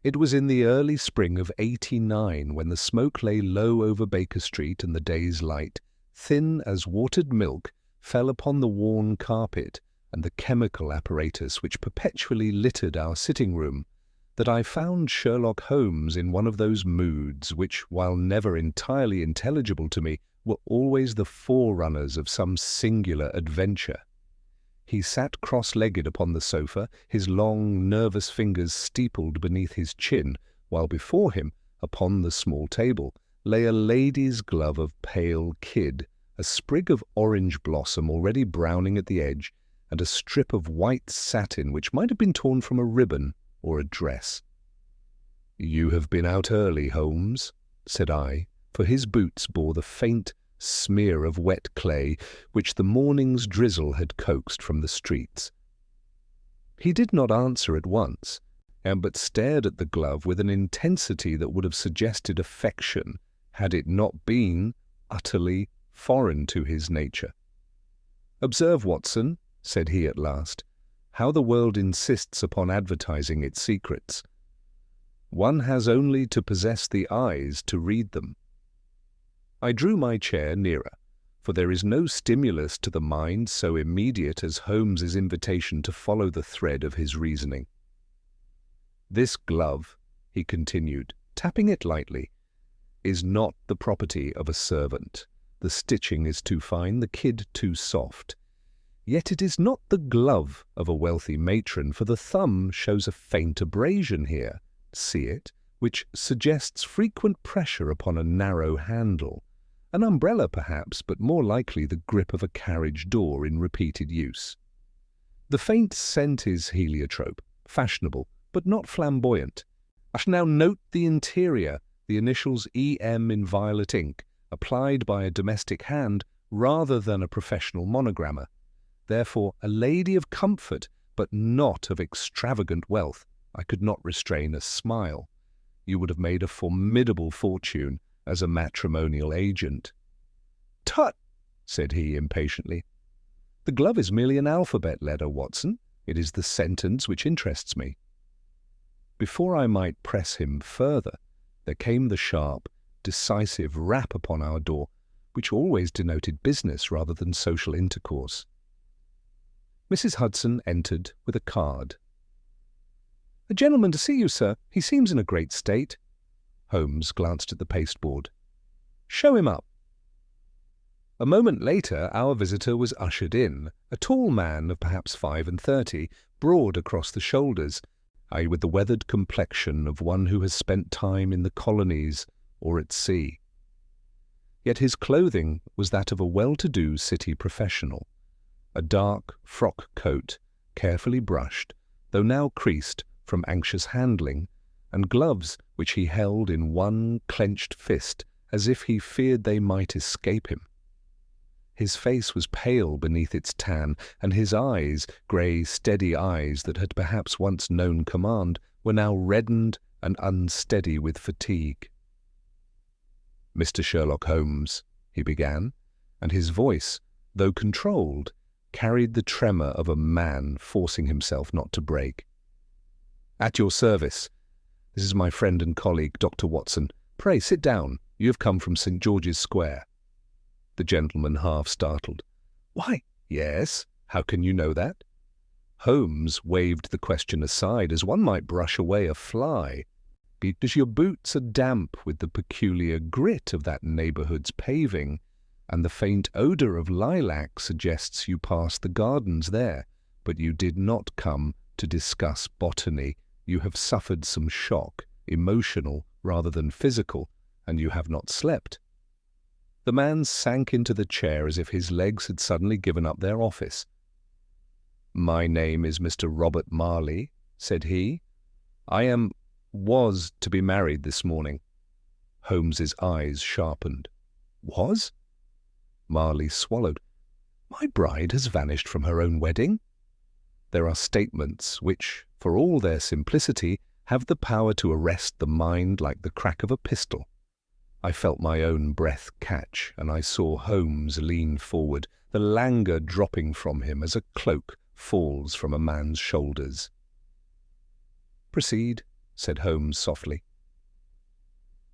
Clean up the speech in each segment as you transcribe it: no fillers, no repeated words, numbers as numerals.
It was in the early spring of '89 when the smoke lay low over Baker Street and the day's light, thin as watered milk, fell upon the worn carpet and the chemical apparatus which perpetually littered our sitting room, that I found Sherlock Holmes in one of those moods which, while never entirely intelligible to me, were always the forerunners of some singular adventure. He sat cross-legged upon the sofa, his long, nervous fingers steepled beneath his chin, while before him, upon the small table, lay a lady's glove of pale kid, a sprig of orange blossom already browning at the edge, and a strip of white satin which might have been torn from a ribbon or a dress. "You have been out early, Holmes," said I, for his boots bore the faint smear of wet clay which the morning's drizzle had coaxed from the streets. He did not answer at once, but stared at the glove with an intensity that would have suggested affection had it not been utterly foreign to his nature. "Observe, Watson," said he at last, "how the world insists upon advertising its secrets. One has only to possess the eyes to read them." I drew my chair nearer, for there is no stimulus to the mind so immediate as Holmes's invitation to follow the thread of his reasoning. "This glove," he continued, tapping it lightly, "is not the property of a servant. The stitching is too fine, the kid too soft. Yet it is not the glove of a wealthy matron, for the thumb shows a faint abrasion here, see it, which suggests frequent pressure upon a narrow handle. An umbrella, perhaps, but more likely the grip of a carriage door in repeated use. The faint scent is heliotrope, fashionable, but not flamboyant. I shall now note the interior, the initials E.M. in violet ink, applied by a domestic hand rather than a professional monogrammer. Therefore, a lady of comfort, but not of extravagant wealth. I could not restrain a smile. You would have made a formidable fortune as a matrimonial agent." "Tut!" said he impatiently. "The glove is merely an alphabet letter, Watson. It is the sentence which interests me." Before I might press him further, there came the sharp, decisive rap upon our door, which always denoted business rather than social intercourse. Mrs. Hudson entered with a card. "A gentleman to see you, sir. He seems in a great state." Holmes glanced at the pasteboard. "Show him up." A moment later our visitor was ushered in, a tall man of perhaps 35, broad across the shoulders, with the weathered complexion of one who has spent time in the colonies or at sea. Yet his clothing was that of a well-to-do city professional. A dark frock coat, carefully brushed, though now creased from anxious handling, and gloves which he held in one clenched fist as if he feared they might escape him. His face was pale beneath its tan, and his eyes, grey, steady eyes that had perhaps once known command, were now reddened and unsteady with fatigue. "Mr. Sherlock Holmes," he began, and his voice, though controlled, carried the tremor of a man forcing himself not to break. "At your service. This is my friend and colleague, Dr. Watson. Pray sit down. You have come from St. George's Square." The gentleman half startled. "Why, yes. How can you know that?" Holmes waved the question aside as one might brush away a fly. "Because your boots are damp with the peculiar grit of that neighbourhood's paving, and the faint odour of lilac suggests you passed the gardens there, but you did not come to discuss botany. You have suffered some shock, emotional rather than physical, and you have not slept." The man sank into the chair as if his legs had suddenly given up their office. "My name is Mr. Robert Marley," said he. "I was to be married this morning." Holmes's eyes sharpened. "Was?" Marley swallowed. "My bride has vanished from her own wedding?" There are statements which, for all their simplicity, have the power to arrest the mind like the crack of a pistol. I felt my own breath catch, and I saw Holmes lean forward, the languor dropping from him as a cloak falls from a man's shoulders. "Proceed," said Holmes softly.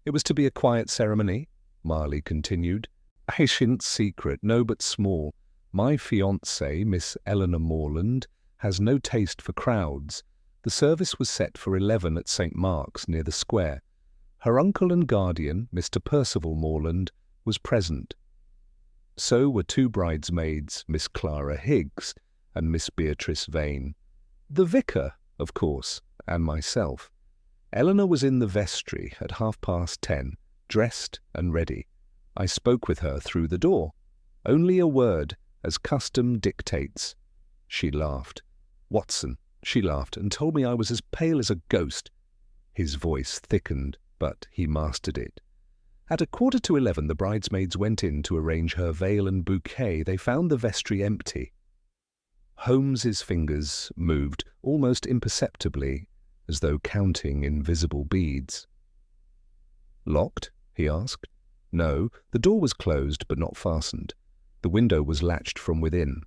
It was to be a quiet ceremony, Marley continued. Ancient secret, no but small. My fiancée, Miss Eleanor Morland, has no taste for crowds. The service was set for 11 at St. Mark's near the square. Her uncle and guardian, Mr. Percival Morland, was present. So were 2 bridesmaids, Miss Clara Higgs and Miss Beatrice Vane. The vicar, of course, and myself. Eleanor was in the vestry at 10:30, dressed and ready. I spoke with her through the door. Only a word, as custom dictates. She laughed. Watson, she laughed, and told me I was as pale as a ghost. His voice thickened, but he mastered it. At 11:15, the bridesmaids went in to arrange her veil and bouquet. They found the vestry empty. Holmes's fingers moved almost imperceptibly, as though counting invisible beads. Locked? He asked. No, the door was closed but not fastened. The window was latched from within.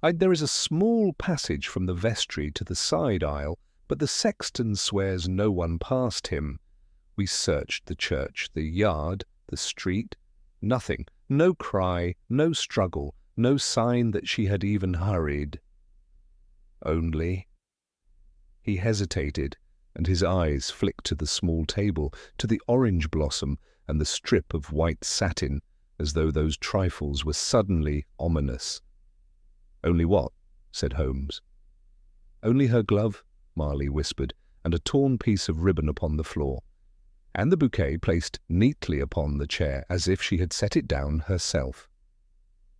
There is a small passage from the vestry to the side aisle, but the sexton swears no one passed him. We searched the church, the yard, the street. Nothing. No cry, no struggle, no sign that she had even hurried. Only... He hesitated, and his eyes flicked to the small table, to the orange blossom and the strip of white satin, as though those trifles were suddenly ominous. "Only what?" said Holmes. "Only her glove," Marley whispered, "and a torn piece of ribbon upon the floor, and the bouquet placed neatly upon the chair, as if she had set it down herself."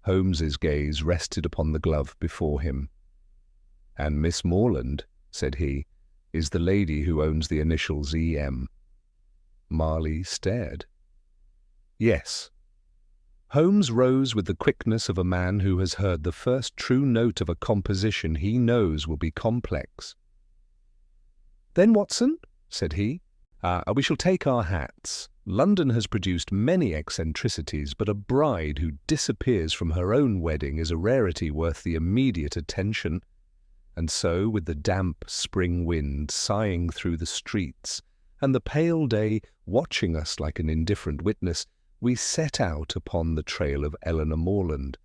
Holmes's gaze rested upon the glove before him. "And Miss Morland," said he, "is the lady who owns the initials E.M." Marley stared. "Yes." Holmes rose with the quickness of a man who has heard the first true note of a composition he knows will be complex. "Then, Watson," said he, "we shall take our hats. London has produced many eccentricities, but a bride who disappears from her own wedding is a rarity worth the immediate attention." And so, with the damp spring wind sighing through the streets, and the pale day watching us like an indifferent witness, we set out upon the trail of Eleanor Morland,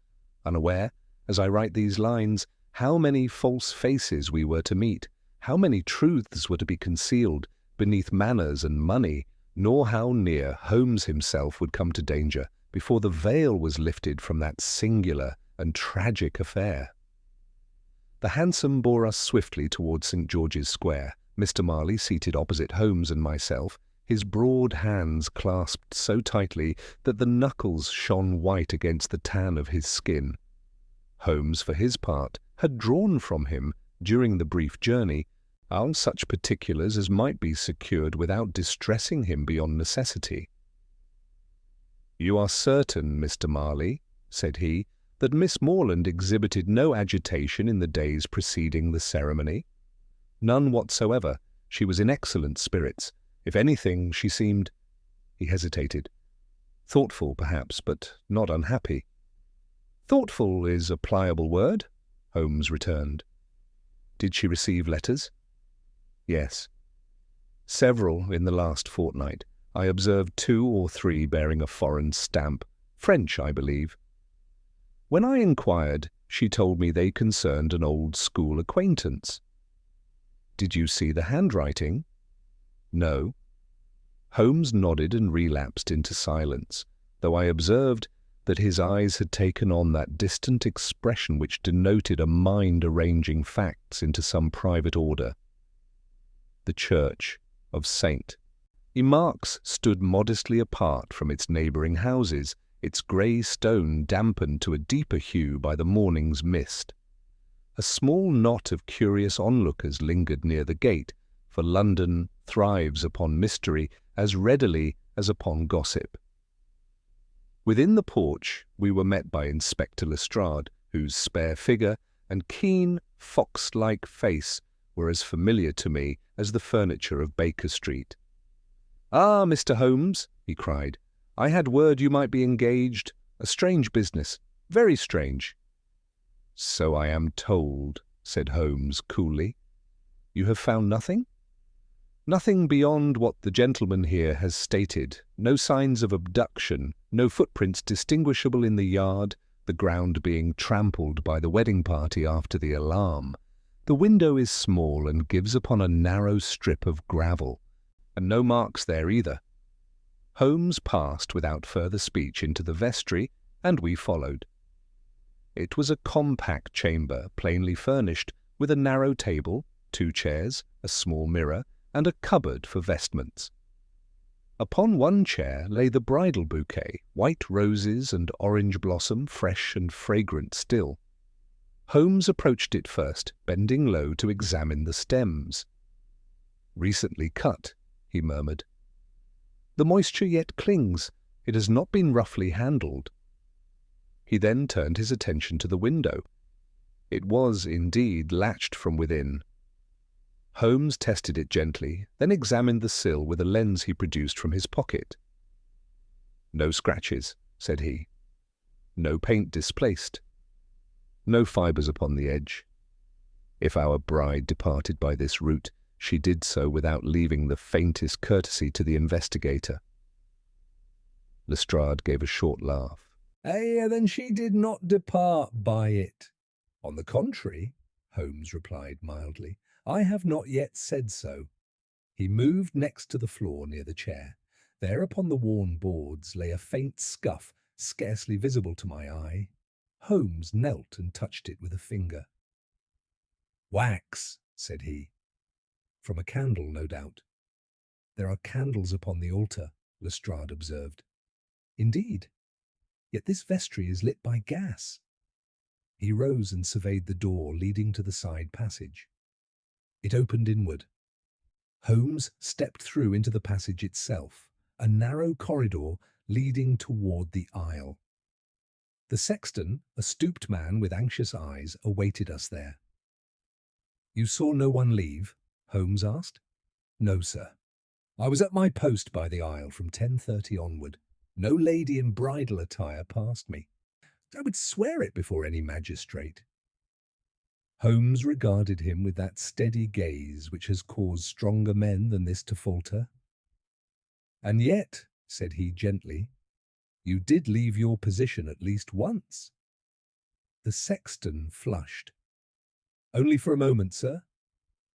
unaware, as I write these lines, how many false faces we were to meet, how many truths were to be concealed beneath manners and money, nor how near Holmes himself would come to danger before the veil was lifted from that singular and tragic affair. The hansom bore us swiftly towards St. George's Square, Mr. Marley seated opposite Holmes and myself, his broad hands clasped so tightly that the knuckles shone white against the tan of his skin. Holmes, for his part, had drawn from him, during the brief journey, all such particulars as might be secured without distressing him beyond necessity. "You are certain, Mr. Marley," said he, "that Miss Morland exhibited no agitation in the days preceding the ceremony?" "None whatsoever. She was in excellent spirits. If anything, she seemed—" He hesitated. "Thoughtful, perhaps, but not unhappy." "Thoughtful is a pliable word," Holmes returned. "Did she receive letters?" "Yes." "Several in the last fortnight. I observed 2 or 3 bearing a foreign stamp, French, I believe. When I inquired, she told me they concerned an old school acquaintance." "Did you see the handwriting?" "No." Holmes nodded and relapsed into silence, though I observed that his eyes had taken on that distant expression which denoted a mind arranging facts into some private order. The church of St. Mark's stood modestly apart from its neighbouring houses, its grey stone dampened to a deeper hue by the morning's mist. A small knot of curious onlookers lingered near the gate, for London thrives upon mystery as readily as upon gossip. Within the porch we were met by Inspector Lestrade, whose spare figure and keen, fox-like face were as familiar to me as the furniture of Baker Street. "Ah, Mr. Holmes," he cried, "I had word you might be engaged. A strange business, very strange." "So I am told," said Holmes coolly. "You have found nothing?" Nothing beyond what the gentleman here has stated. No signs of abduction, no footprints distinguishable in the yard, the ground being trampled by the wedding party after the alarm. The window is small and gives upon a narrow strip of gravel, and no marks there either. Holmes passed without further speech into the vestry, and we followed. It was a compact chamber, plainly furnished, with a narrow table, 2 chairs, a small mirror, and a cupboard for vestments. Upon one chair lay the bridal bouquet, white roses and orange blossom, fresh and fragrant still. Holmes approached it first, bending low to examine the stems. "Recently cut," he murmured. "The moisture yet clings. It has not been roughly handled." He then turned his attention to the window. It was, indeed, latched from within. Holmes tested it gently, then examined the sill with a lens he produced from his pocket. "No scratches," said he. "No paint displaced. No fibres upon the edge. If our bride departed by this route, she did so without leaving the faintest courtesy to the investigator." Lestrade gave a short laugh. "Then she did not depart by it." "On the contrary," Holmes replied mildly, "I have not yet said so." He moved next to the floor near the chair. There upon the worn boards lay a faint scuff, scarcely visible to my eye. Holmes knelt and touched it with a finger. "Wax," said he. "From a candle, no doubt." "There are candles upon the altar," Lestrade observed. "Indeed. Yet this vestry is lit by gas." He rose and surveyed the door leading to the side passage. It opened inward. Holmes stepped through into the passage itself, a narrow corridor leading toward the aisle. The sexton, a stooped man with anxious eyes, awaited us there. "You saw no one leave?" Holmes asked. "No, sir. I was at my post by the aisle from 10:30 onward. No lady in bridal attire passed me. I would swear it before any magistrate." Holmes regarded him with that steady gaze which has caused stronger men than this to falter. "And yet," said he gently, "you did leave your position at least once." The sexton flushed. "Only for a moment, sir.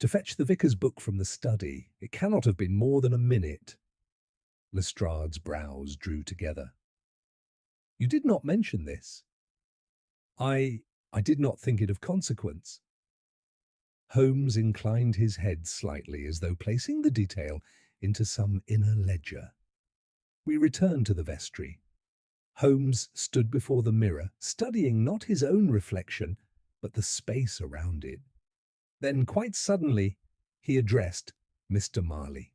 To fetch the vicar's book from the study. It cannot have been more than a minute." Lestrade's brows drew together. "You did not mention this." I did not think it of consequence." Holmes inclined his head slightly as though placing the detail into some inner ledger. We returned to the vestry. Holmes stood before the mirror, studying not his own reflection, but the space around it. Then, quite suddenly, he addressed Mr. Marley.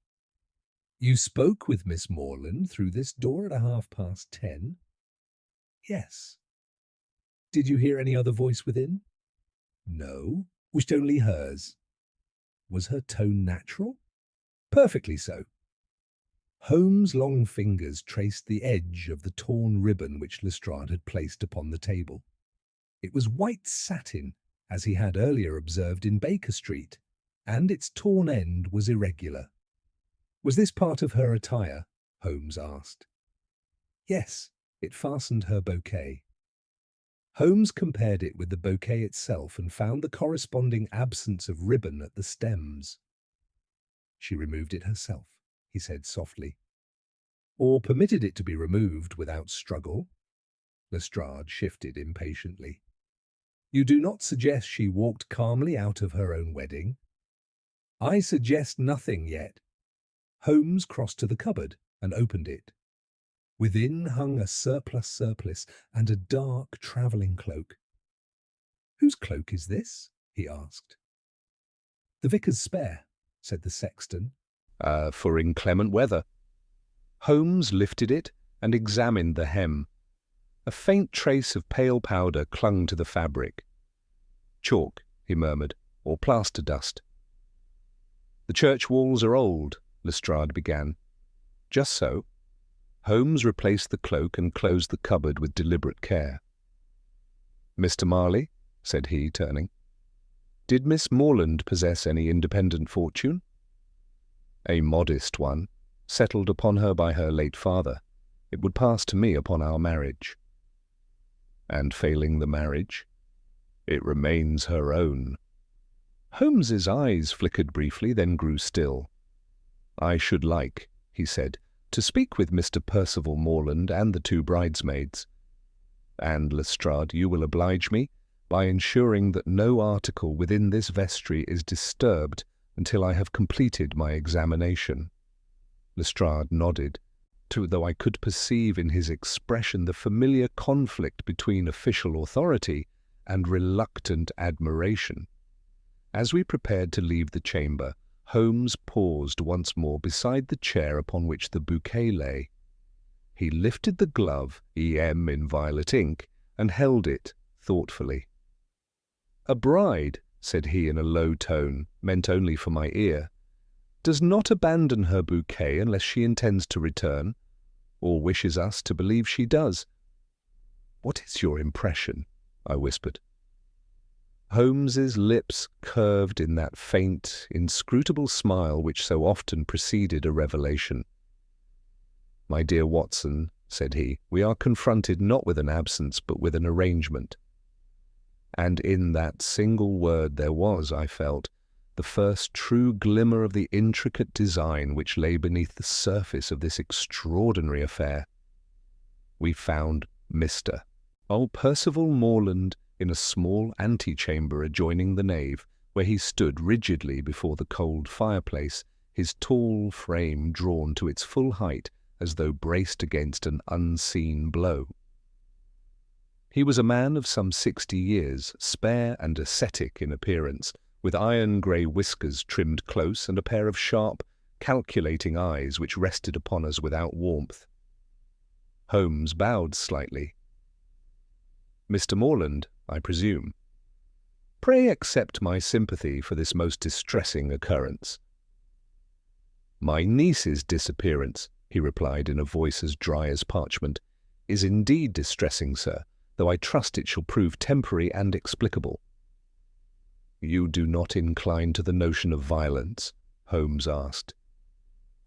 "You spoke with Miss Morland through this door at 10:30? "Yes." "Did you hear any other voice within?" "No, wished only hers." "Was her tone natural?" "Perfectly so." Holmes' long fingers traced the edge of the torn ribbon which Lestrade had placed upon the table. It was white satin, as he had earlier observed in Baker Street, and its torn end was irregular. "Was this part of her attire?" Holmes asked. "Yes, it fastened her bouquet." Holmes compared it with the bouquet itself and found the corresponding absence of ribbon at the stems. "She removed it herself," he said softly. "Or permitted it to be removed without struggle?" Lestrade shifted impatiently. "You do not suggest she walked calmly out of her own wedding?" "I suggest nothing yet." Holmes crossed to the cupboard and opened it. Within hung a surplice and a dark travelling cloak. "Whose cloak is this?" he asked. "The vicar's spare," said the sexton. For inclement weather." Holmes lifted it and examined the hem. A faint trace of pale powder clung to the fabric. "Chalk," he murmured, "or plaster dust." "The church walls are old," Lestrade began. "Just so." Holmes replaced the cloak and closed the cupboard with deliberate care. "Mr. Marley," said he, turning, "did Miss Morland possess any independent fortune?" A modest one, settled upon her by her late father. It would pass to me upon our marriage. And failing the marriage, it remains her own. Holmes's eyes flickered briefly, then grew still. I should like, he said, to speak with Mr. Percival Morland and the two bridesmaids. And, Lestrade, you will oblige me by ensuring that no article within this vestry is disturbed until I have completed my examination. Lestrade nodded, though I could perceive in his expression the familiar conflict between official authority and reluctant admiration. As we prepared to leave the chamber, Holmes paused once more beside the chair upon which the bouquet lay. He lifted the glove, E.M. in violet ink, and held it thoughtfully. "A bride," said he in a low tone, meant only for my ear, "does not abandon her bouquet unless she intends to return, or wishes us to believe she does." "What is your impression?" I whispered. Holmes's lips curved in that faint, inscrutable smile which so often preceded a revelation. "My dear Watson," said he, "we are confronted not with an absence but with an arrangement." And in that single word there was, I felt, the first true glimmer of the intricate design which lay beneath the surface of this extraordinary affair. We found Mr. Percival Morland in a small antechamber adjoining the nave, where he stood rigidly before the cold fireplace, his tall frame drawn to its full height as though braced against an unseen blow. He was a man of some 60 years, spare and ascetic in appearance, with iron-grey whiskers trimmed close and a pair of sharp, calculating eyes which rested upon us without warmth. Holmes bowed slightly. "Mr. Morland, I presume. Pray accept my sympathy for this most distressing occurrence." "My niece's disappearance," he replied in a voice as dry as parchment, "is indeed distressing, sir, though I trust it shall prove temporary and explicable." "You do not incline to the notion of violence?" Holmes asked.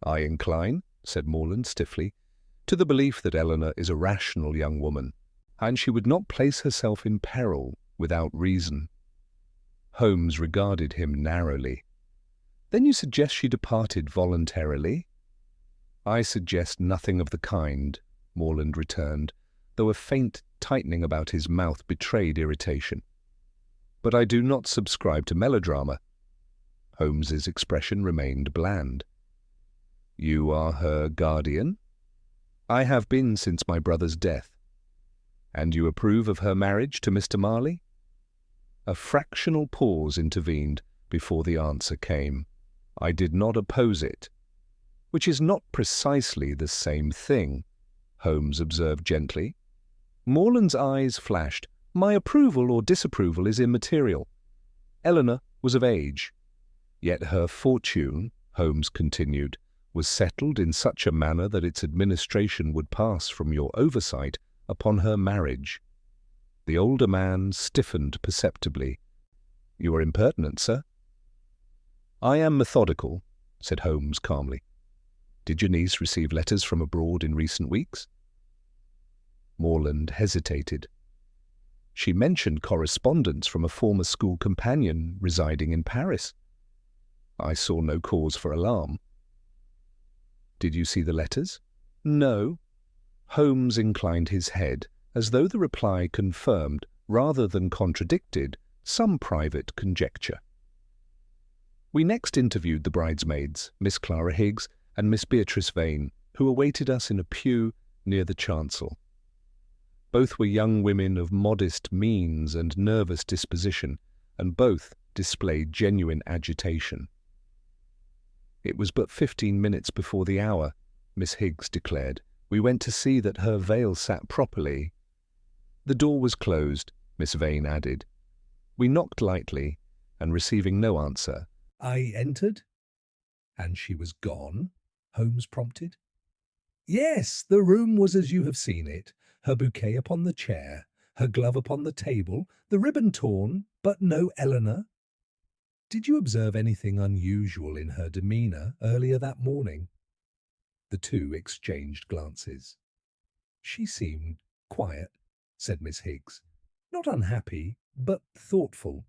"I incline," said Morland stiffly, "to the belief that Eleanor is a rational young woman, and she would not place herself in peril without reason." Holmes regarded him narrowly. "Then you suggest she departed voluntarily?" "I suggest nothing of the kind," Morland returned, though a faint tightening about his mouth betrayed irritation. "But I do not subscribe to melodrama." Holmes's expression remained bland. "You are her guardian?" "I have been since my brother's death." "And you approve of her marriage to Mr. Marley?" A fractional pause intervened before the answer came. "I did not oppose it." "Which is not precisely the same thing," Holmes observed gently. Morland's eyes flashed. "My approval or disapproval is immaterial. Eleanor was of age. Yet her fortune," Holmes continued, "was settled in such a manner that its administration would pass from your oversight upon her marriage." The older man stiffened perceptibly. "You are impertinent, sir." "I am methodical," said Holmes calmly. "Did your niece receive letters from abroad in recent weeks?" Morland hesitated. "She mentioned correspondence from a former school companion residing in Paris." I saw no cause for alarm. "Did you see the letters?" "No." Holmes inclined his head, as though the reply confirmed, rather than contradicted, some private conjecture. We next interviewed the bridesmaids, Miss Clara Higgs and Miss Beatrice Vane, who awaited us in a pew near the chancel. Both were young women of modest means and nervous disposition, and both displayed genuine agitation. "It was but 15 minutes before the hour," Miss Higgs declared. "We went to see that her veil sat properly." "The door was closed," Miss Vane added. We knocked lightly, and receiving no answer, "I entered." "And she was gone?" Holmes prompted. "Yes, the room was as you have seen it. Her bouquet upon the chair, her glove upon the table, the ribbon torn, but no Eleanor." Did you observe anything unusual in her demeanour earlier that morning? The two exchanged glances. She seemed quiet, said Miss Higgs. Not unhappy, but thoughtful.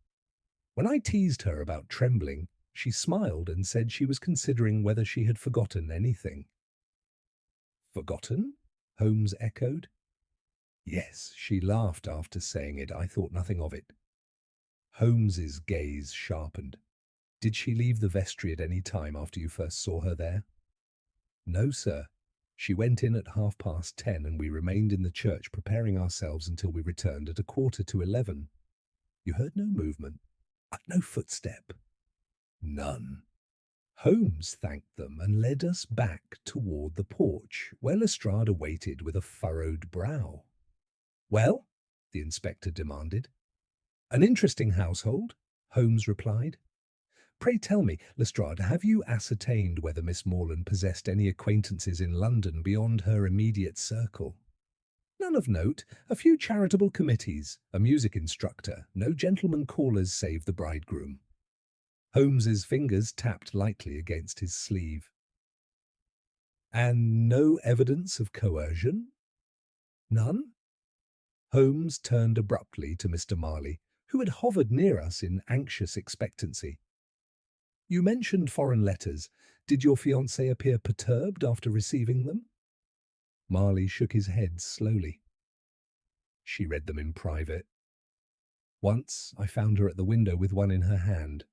When I teased her about trembling, she smiled and said she was considering whether she had forgotten anything. Forgotten? Holmes echoed. Yes, she laughed after saying it. I thought nothing of it. Holmes's gaze sharpened. Did she leave the vestry at any time after you first saw her there? No, sir. She went in at 10:30, and we remained in the church preparing ourselves until we returned at 11:15. You heard no movement? No footstep? None. Holmes thanked them and led us back toward the porch, where Lestrade awaited with a furrowed brow. Well? The inspector demanded. An interesting household, Holmes replied. Pray tell me, Lestrade, have you ascertained whether Miss Morland possessed any acquaintances in London beyond her immediate circle? None of note, a few charitable committees, a music instructor, no gentlemen callers save the bridegroom. Holmes's fingers tapped lightly against his sleeve. And no evidence of coercion? None? Holmes turned abruptly to Mr. Marley, who had hovered near us in anxious expectancy. You mentioned foreign letters. Did your fiancée appear perturbed after receiving them? Marley shook his head slowly. She read them in private. Once I found her at the window with one in her hand.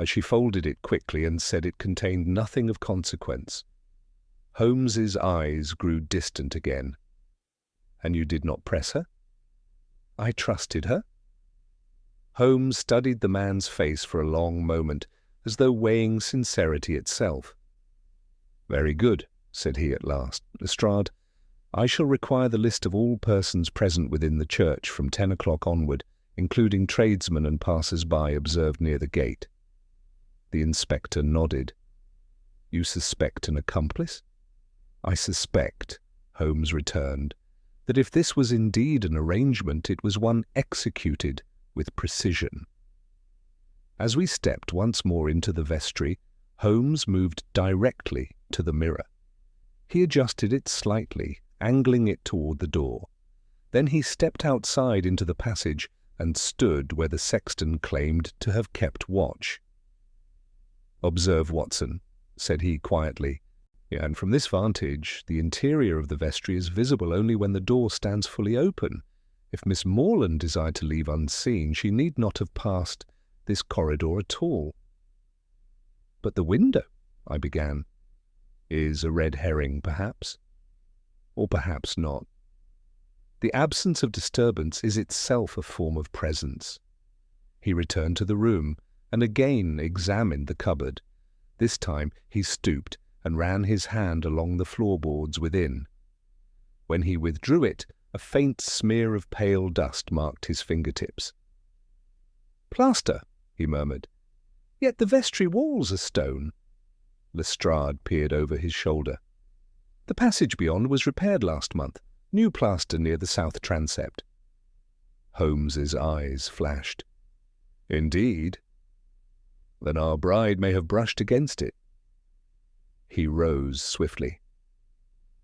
She folded it quickly and said it contained nothing of consequence. Holmes's eyes grew distant again. And you did not press her? I trusted her. Holmes studied the man's face for a long moment, as though weighing sincerity itself. Very good, said he at last. Lestrade, I shall require the list of all persons present within the church from 10 o'clock onward, including tradesmen and passers-by observed near the gate. The inspector nodded. You suspect an accomplice? I suspect, Holmes returned, that if this was indeed an arrangement, it was one executed with precision. As we stepped once more into the vestry, Holmes moved directly to the mirror. He adjusted it slightly, angling it toward the door. Then he stepped outside into the passage and stood where the sexton claimed to have kept watch. Observe, Watson, said he quietly, and from this vantage the interior of the vestry is visible only when the door stands fully open. If Miss Morland desired to leave unseen, she need not have passed this corridor at all. But the window, I began, is a red herring, perhaps? Or perhaps not. The absence of disturbance is itself a form of presence. He returned to the room and again examined the cupboard. This time he stooped and ran his hand along the floorboards within. When he withdrew it, a faint smear of pale dust marked his fingertips. Plaster, he murmured. Yet the vestry walls are stone. Lestrade peered over his shoulder. The passage beyond was repaired last month. New plaster near the south transept. Holmes's eyes flashed. Indeed? Then our bride may have brushed against it. He rose swiftly.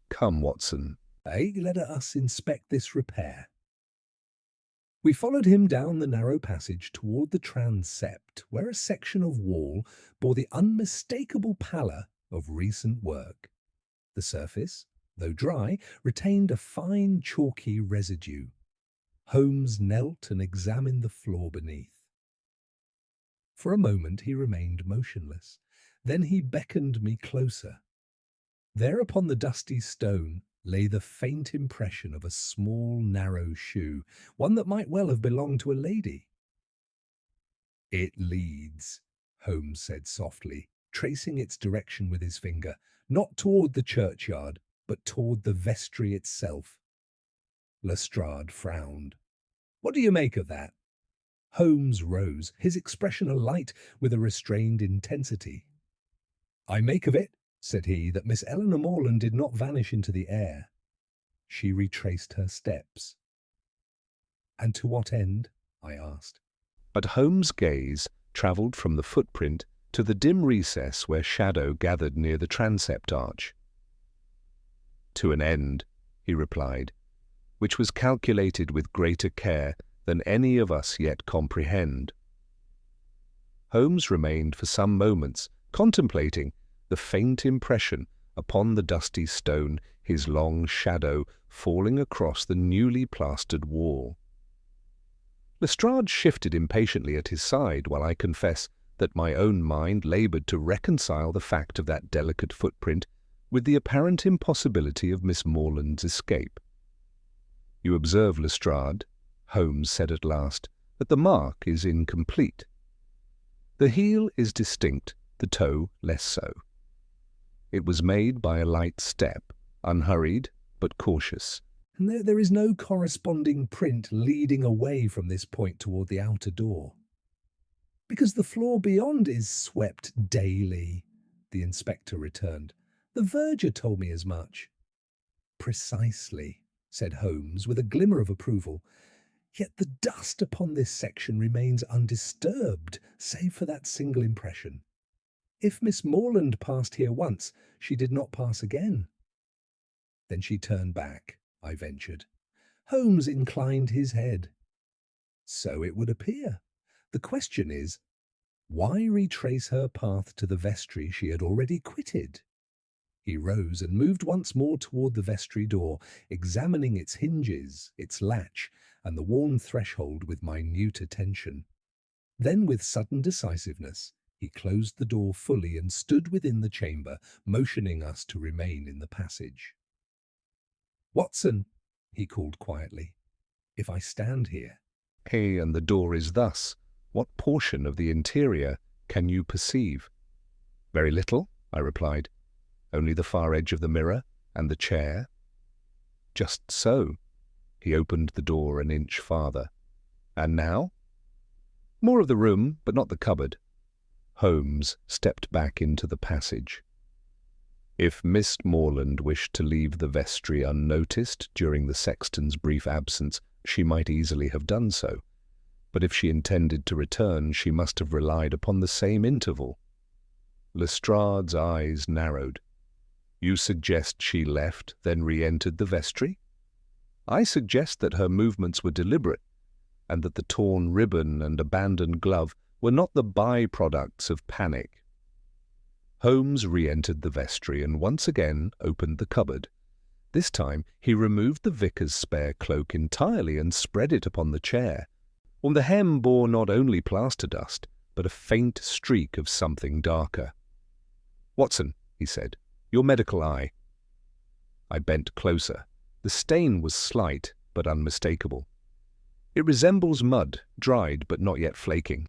Come, Watson. Let us inspect this repair. We followed him down the narrow passage toward the transept, where a section of wall bore the unmistakable pallor of recent work. The surface, though dry, retained a fine chalky residue. Holmes knelt and examined the floor beneath. For a moment he remained motionless. Then he beckoned me closer. There upon the dusty stone lay the faint impression of a small, narrow shoe, one that might well have belonged to a lady. It leads, Holmes said softly, tracing its direction with his finger, not toward the churchyard, but toward the vestry itself. Lestrade frowned. What do you make of that? Holmes rose, his expression alight with a restrained intensity. I make of it, said he, that Miss Eleanor Morland did not vanish into the air. She retraced her steps. And to what end? I asked. But Holmes' gaze travelled from the footprint to the dim recess where shadow gathered near the transept arch. "To an end," he replied, "which was calculated with greater care than any of us yet comprehend." Holmes remained for some moments contemplating the faint impression upon the dusty stone, his long shadow falling across the newly plastered wall. Lestrade shifted impatiently at his side, while I confess that my own mind laboured to reconcile the fact of that delicate footprint with the apparent impossibility of Miss Morland's escape. "You observe, Lestrade," Holmes said at last, "that the mark is incomplete. The heel is distinct, the toe less so. It was made by a light step, unhurried but cautious. And there is no corresponding print leading away from this point toward the outer door." "Because the floor beyond is swept daily," the inspector returned. "The verger told me as much." "Precisely," said Holmes with a glimmer of approval. "Yet the dust upon this section remains undisturbed, save for that single impression. If Miss Morland passed here once, she did not pass again." "Then she turned back," I ventured. Holmes inclined his head. "So it would appear. The question is, why retrace her path to the vestry she had already quitted?" He rose and moved once more toward the vestry door, examining its hinges, its latch, and the worn threshold with minute attention. Then, with sudden decisiveness, he closed the door fully and stood within the chamber, motioning us to remain in the passage. "Watson," he called quietly, "if I stand here, and the door is thus, what portion of the interior can you perceive?" "Very little," I replied. "Only the far edge of the mirror and the chair." "Just so." He opened the door an inch farther. "And now?" "More of the room, but not the cupboard." Holmes stepped back into the passage. If Miss Morland wished to leave the vestry unnoticed during the sexton's brief absence, she might easily have done so. But if she intended to return, she must have relied upon the same interval. Lestrade's eyes narrowed. "You suggest she left, then re-entered the vestry?" "I suggest that her movements were deliberate, and that the torn ribbon and abandoned glove were not the by-products of panic." Holmes re-entered the vestry and once again opened the cupboard. This time he removed the vicar's spare cloak entirely and spread it upon the chair. On the hem bore not only plaster dust, but a faint streak of something darker. "Watson," he said, "your medical eye." I bent closer. The stain was slight, but unmistakable. "It resembles mud, dried but not yet flaking."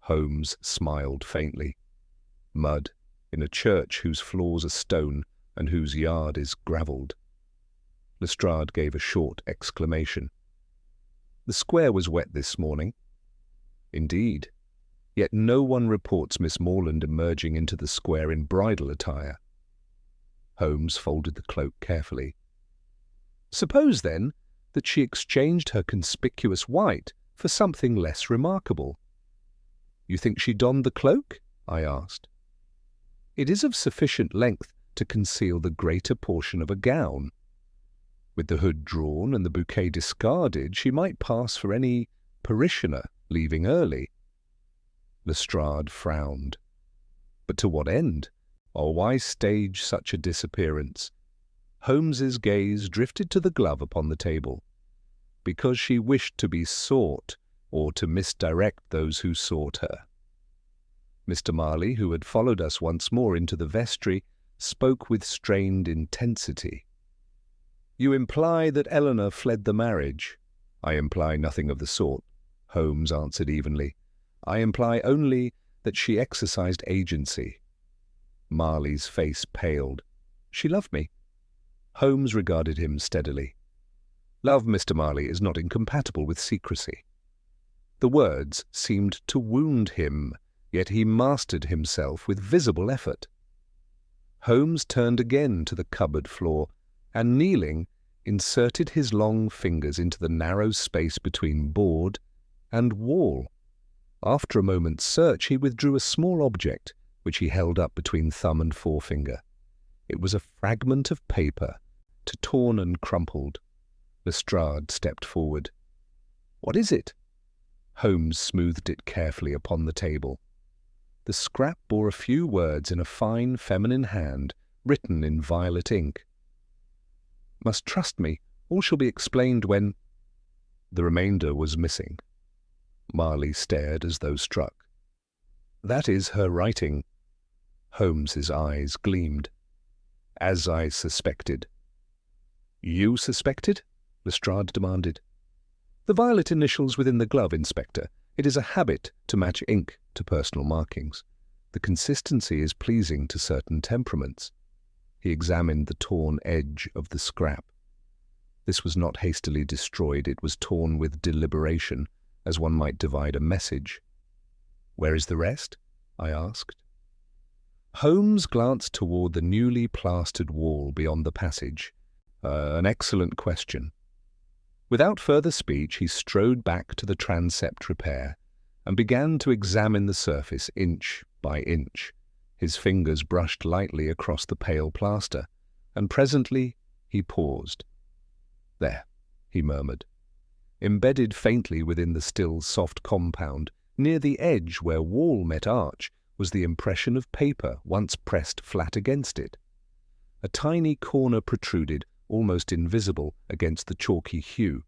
Holmes smiled faintly. "Mud in a church whose floors are stone and whose yard is gravelled." Lestrade gave a short exclamation. "The square was wet this morning." "Indeed. Yet no one reports Miss Morland emerging into the square in bridal attire." Holmes folded the cloak carefully. "Suppose, then, that she exchanged her conspicuous white for something less remarkable." "You think she donned the cloak?" I asked. "It is of sufficient length to conceal the greater portion of a gown. With the hood drawn and the bouquet discarded, she might pass for any parishioner leaving early." Lestrade frowned. "But to what end? Or why stage such a disappearance?" Holmes's gaze drifted to the glove upon the table. "Because she wished to be sought, or to misdirect those who sought her." Mr. Marley, who had followed us once more into the vestry, spoke with strained intensity. "You imply that Eleanor fled the marriage." "I imply nothing of the sort," Holmes answered evenly. "I imply only that she exercised agency." Marley's face paled. "She loved me." Holmes regarded him steadily. "Love, Mr. Marley, is not incompatible with secrecy." The words seemed to wound him, yet he mastered himself with visible effort. Holmes turned again to the cupboard floor, and kneeling, inserted his long fingers into the narrow space between board and wall. After a moment's search, he withdrew a small object, which he held up between thumb and forefinger. It was a fragment of paper, torn and crumpled. Lestrade stepped forward. "What is it?" Holmes smoothed it carefully upon the table. The scrap bore a few words in a fine feminine hand, written in violet ink. "Must trust me. All shall be explained when—" The remainder was missing. Marley stared as though struck. "That is her writing." Holmes's eyes gleamed. "As I suspected." "You suspected?" Lestrade demanded. "The violet initials within the glove, Inspector. It is a habit to match ink to personal markings. The consistency is pleasing to certain temperaments." He examined the torn edge of the scrap. This was not hastily destroyed. It was torn with deliberation, as one might divide a message. "Where is the rest?" I asked. Holmes glanced toward the newly plastered wall beyond the passage. An excellent question." Without further speech, he strode back to the transept repair and began to examine the surface inch by inch. His fingers brushed lightly across the pale plaster, and presently he paused. "There," he murmured. Embedded faintly within the still soft compound, near the edge where wall met arch, was the impression of paper once pressed flat against it. A tiny corner protruded, almost invisible against the chalky hue.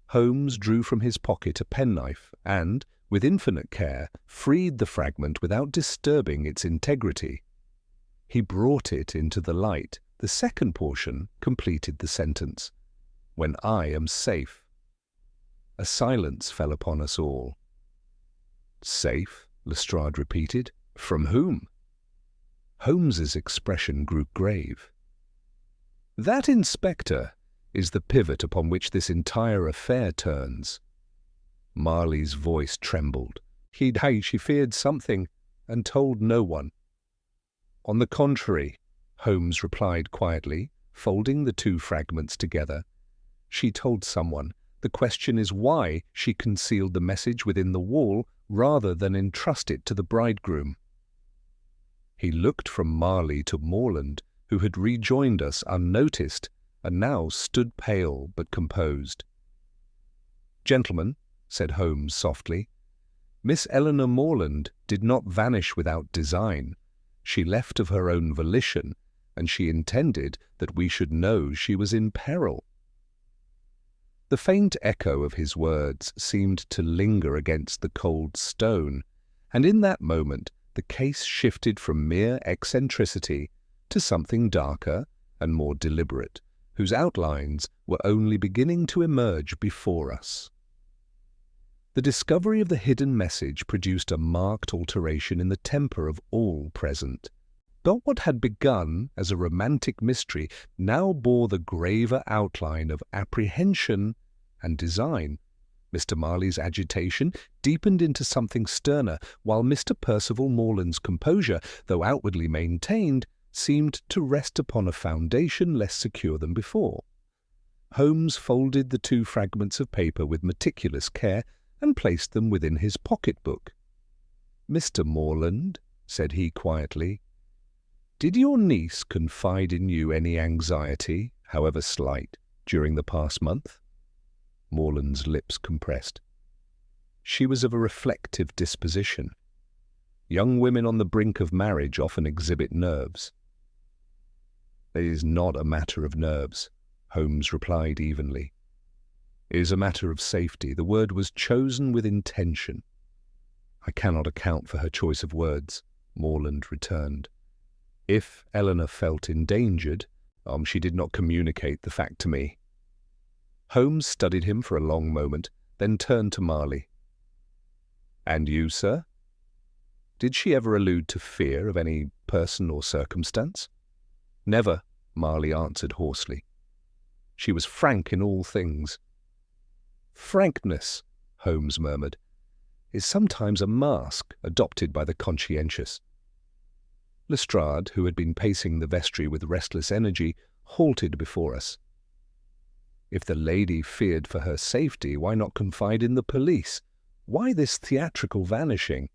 Holmes drew from his pocket a penknife and, with infinite care, freed the fragment without disturbing its integrity. He brought it into the light. The second portion completed the sentence. "When I am safe." A silence fell upon us all. "Safe?" Lestrade repeated. "From whom?" Holmes's expression grew grave. "That, Inspector, is the pivot upon which this entire affair turns." Marley's voice trembled. She feared something and told no one. "On the contrary," Holmes replied quietly, folding the two fragments together. "She told someone. The question is why she concealed the message within the wall rather than entrust it to the bridegroom." He looked from Marley to Morland, who had rejoined us unnoticed and now stood pale but composed. "Gentlemen," said Holmes softly, "Miss Eleanor Morland did not vanish without design. She left of her own volition, and she intended that we should know she was in peril." The faint echo of his words seemed to linger against the cold stone, and in that moment the case shifted from mere eccentricity to something darker and more deliberate, whose outlines were only beginning to emerge before us. The discovery of the hidden message produced a marked alteration in the temper of all present. But what had begun as a romantic mystery now bore the graver outline of apprehension and design. Mr. Marley's agitation deepened into something sterner, while Mr. Percival Morland's composure, though outwardly maintained, seemed to rest upon a foundation less secure than before. Holmes folded the two fragments of paper with meticulous care and placed them within his pocket-book. "Mr. Morland," said he quietly, "did your niece confide in you any anxiety, however slight, during the past month?" Morland's lips compressed. "She was of a reflective disposition. Young women on the brink of marriage often exhibit nerves." "It is not a matter of nerves," Holmes replied evenly. "It is a matter of safety. The word was chosen with intention." "I cannot account for her choice of words," Morland returned. "If Eleanor felt endangered, she did not communicate the fact to me." Holmes studied him for a long moment, then turned to Marley. "And you, sir? Did she ever allude to fear of any person or circumstance?" "Never," Marley answered hoarsely. "She was frank in all things." "Frankness," Holmes murmured, "is sometimes a mask adopted by the conscientious." Lestrade, who had been pacing the vestry with restless energy, halted before us. "If the lady feared for her safety, why not confide in the police? Why this theatrical vanishing?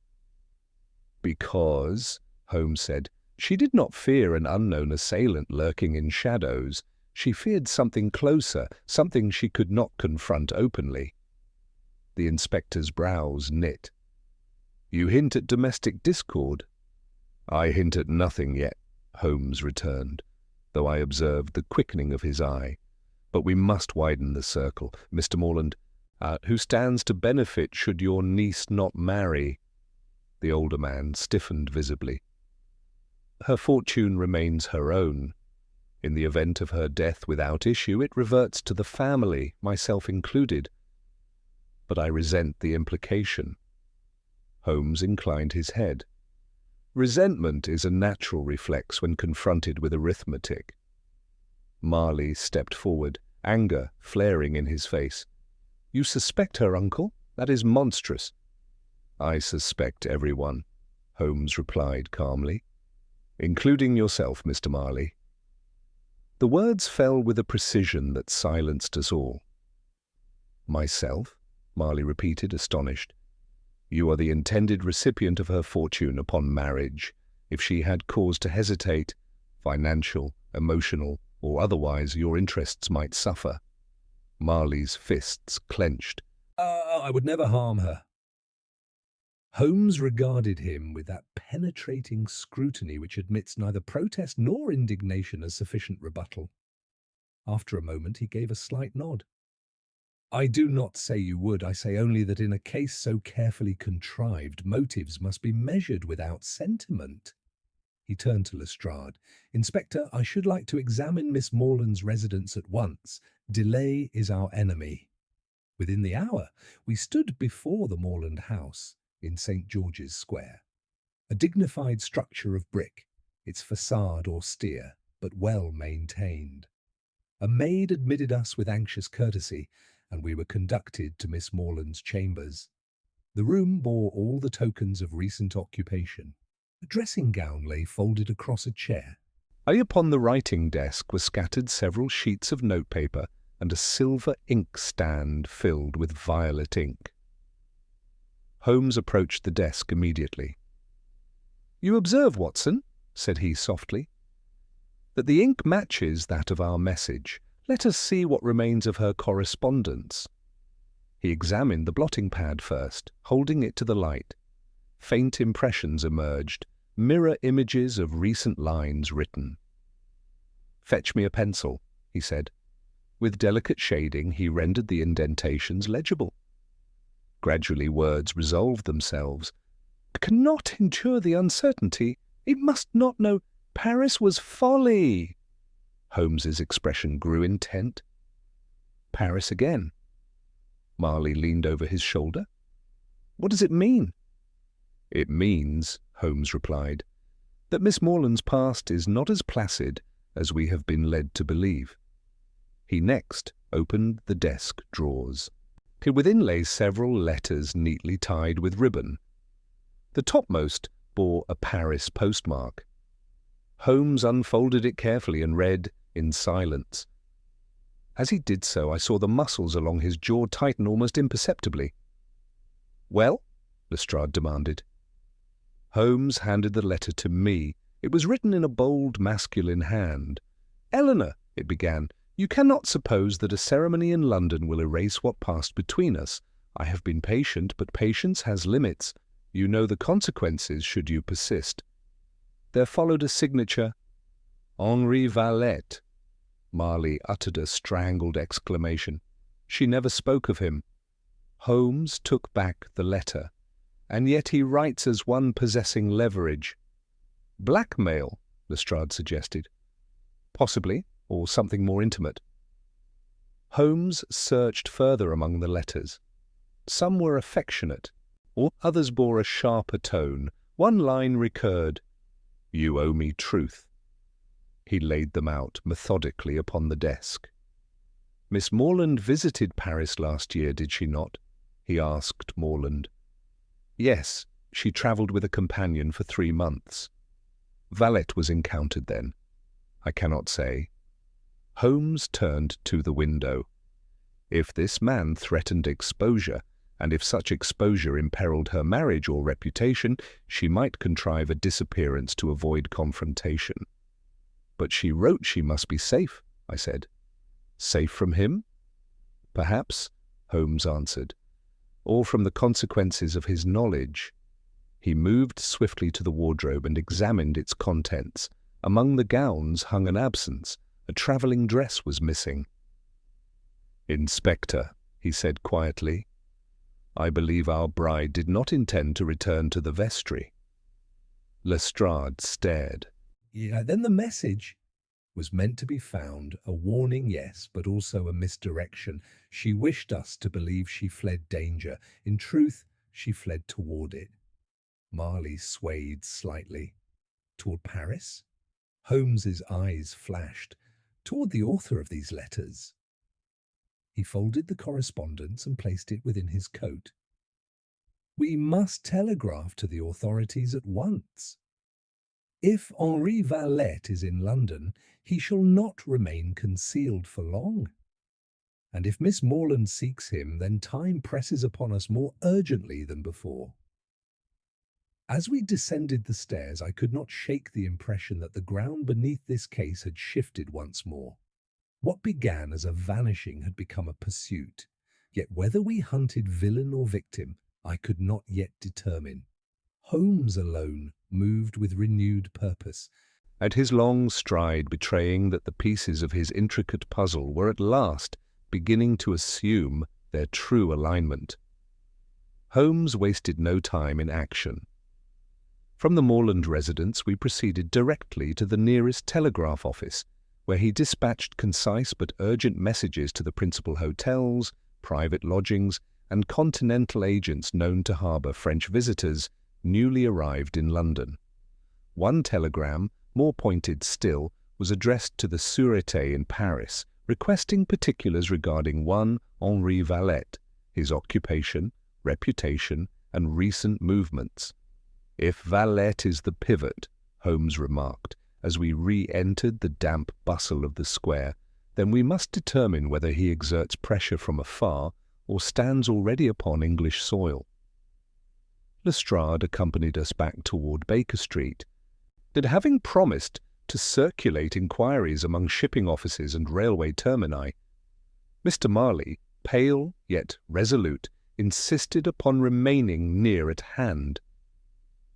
Because, Holmes said, she did not fear an unknown assailant lurking in shadows. She feared something closer, something she could not confront openly. The inspector's brows knit. You hint at domestic discord. I hint at nothing yet, Holmes returned, though I observed the quickening of his eye. But we must widen the circle. Mr. Morland, who stands to benefit should your niece not marry? The older man stiffened visibly. Her fortune remains her own. In the event of her death without issue, it reverts to the family, myself included. But I resent the implication. Holmes inclined his head. Resentment is a natural reflex when confronted with arithmetic. Marley stepped forward, anger flaring in his face. You suspect her, uncle? That is monstrous. I suspect everyone, Holmes replied calmly. Including yourself, Mr. Marley. The words fell with a precision that silenced us all. Myself? Marley repeated, astonished. You are the intended recipient of her fortune upon marriage. If she had cause to hesitate, financial, emotional, or otherwise, your interests might suffer. Marley's fists clenched. I would never harm her. Holmes regarded him with that penetrating scrutiny which admits neither protest nor indignation as sufficient rebuttal. After a moment he gave a slight nod. I do not say you would, I say only that in a case so carefully contrived, motives must be measured without sentiment. He turned to Lestrade. Inspector, I should like to examine Miss Morland's residence at once. Delay is our enemy. Within the hour, we stood before the Morland house in St. George's Square. A dignified structure of brick, its facade austere, but well maintained. A maid admitted us with anxious courtesy, and we were conducted to Miss Morland's chambers. The room bore all the tokens of recent occupation. A dressing gown lay folded across a chair. High upon the writing desk were scattered several sheets of notepaper and a silver inkstand filled with violet ink. Holmes approached the desk immediately. You observe, Watson, said he softly, that the ink matches that of our message. Let us see what remains of her correspondence. He examined the blotting pad first, holding it to the light. Faint impressions emerged, mirror images of recent lines written. Fetch me a pencil, he said. With delicate shading, he rendered the indentations legible. Gradually words resolved themselves. I cannot endure the uncertainty. It must not know. Paris was folly. Holmes's expression grew intent. Paris again. Marley leaned over his shoulder. What does it mean? It means, Holmes replied, that Miss Morland's past is not as placid as we have been led to believe. He next opened the desk drawers. Within lay several letters neatly tied with ribbon. The topmost bore a Paris postmark. Holmes unfolded it carefully and read in silence. As he did so, I saw the muscles along his jaw tighten almost imperceptibly. Well? Lestrade demanded. Holmes handed the letter to me. It was written in a bold, masculine hand. Eleanor, it began, you cannot suppose that a ceremony in London will erase what passed between us. I have been patient, but patience has limits. You know the consequences should you persist. There followed a signature, Henri Valette. Marley uttered a strangled exclamation. She never spoke of him. Holmes took back the letter. And yet he writes as one possessing leverage. Blackmail, Lestrade suggested. Possibly, or something more intimate. Holmes searched further among the letters. Some were affectionate, or others bore a sharper tone. One line recurred, You owe me truth. He laid them out methodically upon the desk. Miss Morland visited Paris last year, did she not? He asked Morland. Yes, she travelled with a companion for 3 months. Valette was encountered then. I cannot say. Holmes turned to the window. If this man threatened exposure, and if such exposure imperiled her marriage or reputation, she might contrive a disappearance to avoid confrontation. "But she wrote she must be safe," I said. "Safe from him?" "Perhaps," Holmes answered, "or from the consequences of his knowledge." He moved swiftly to the wardrobe and examined its contents. Among the gowns hung an absence. A travelling dress was missing. "Inspector," he said quietly, "I believe our bride did not intend to return to the vestry." Lestrade stared. "Yeah, then the message was meant to be found, a warning, yes, but also a misdirection. She wished us to believe she fled danger. In truth, she fled toward it." Marley swayed slightly. "Toward Paris?" Holmes's eyes flashed. "Toward the author of these letters." He folded the correspondence and placed it within his coat. "We must telegraph to the authorities at once. If Henri Valette is in London, he shall not remain concealed for long. And if Miss Morland seeks him, then time presses upon us more urgently than before." As we descended the stairs, I could not shake the impression that the ground beneath this case had shifted once more. What began as a vanishing had become a pursuit. Yet whether we hunted villain or victim, I could not yet determine. Holmes alone moved with renewed purpose, and his long stride betraying that the pieces of his intricate puzzle were at last beginning to assume their true alignment. Holmes wasted no time in action. From the Morland residence we proceeded directly to the nearest telegraph office, where he dispatched concise but urgent messages to the principal hotels, private lodgings, and continental agents known to harbour French visitors newly arrived in London. One telegram, more pointed still, was addressed to the Sûreté in Paris, requesting particulars regarding one Henri Valette, his occupation, reputation, and recent movements. "If Valette is the pivot," Holmes remarked, as we re-entered the damp bustle of the square, "then we must determine whether he exerts pressure from afar or stands already upon English soil." Lestrade accompanied us back toward Baker Street, that having promised to circulate inquiries among shipping offices and railway termini, Mr. Marley, pale yet resolute, insisted upon remaining near at hand.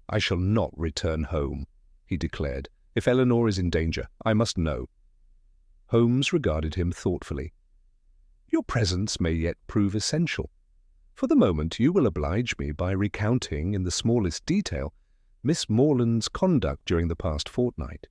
"I shall not return home," he declared. "If Eleanor is in danger, I must know." Holmes regarded him thoughtfully. "Your presence may yet prove essential. For the moment you will oblige me by recounting in the smallest detail Miss Morland's conduct during the past fortnight."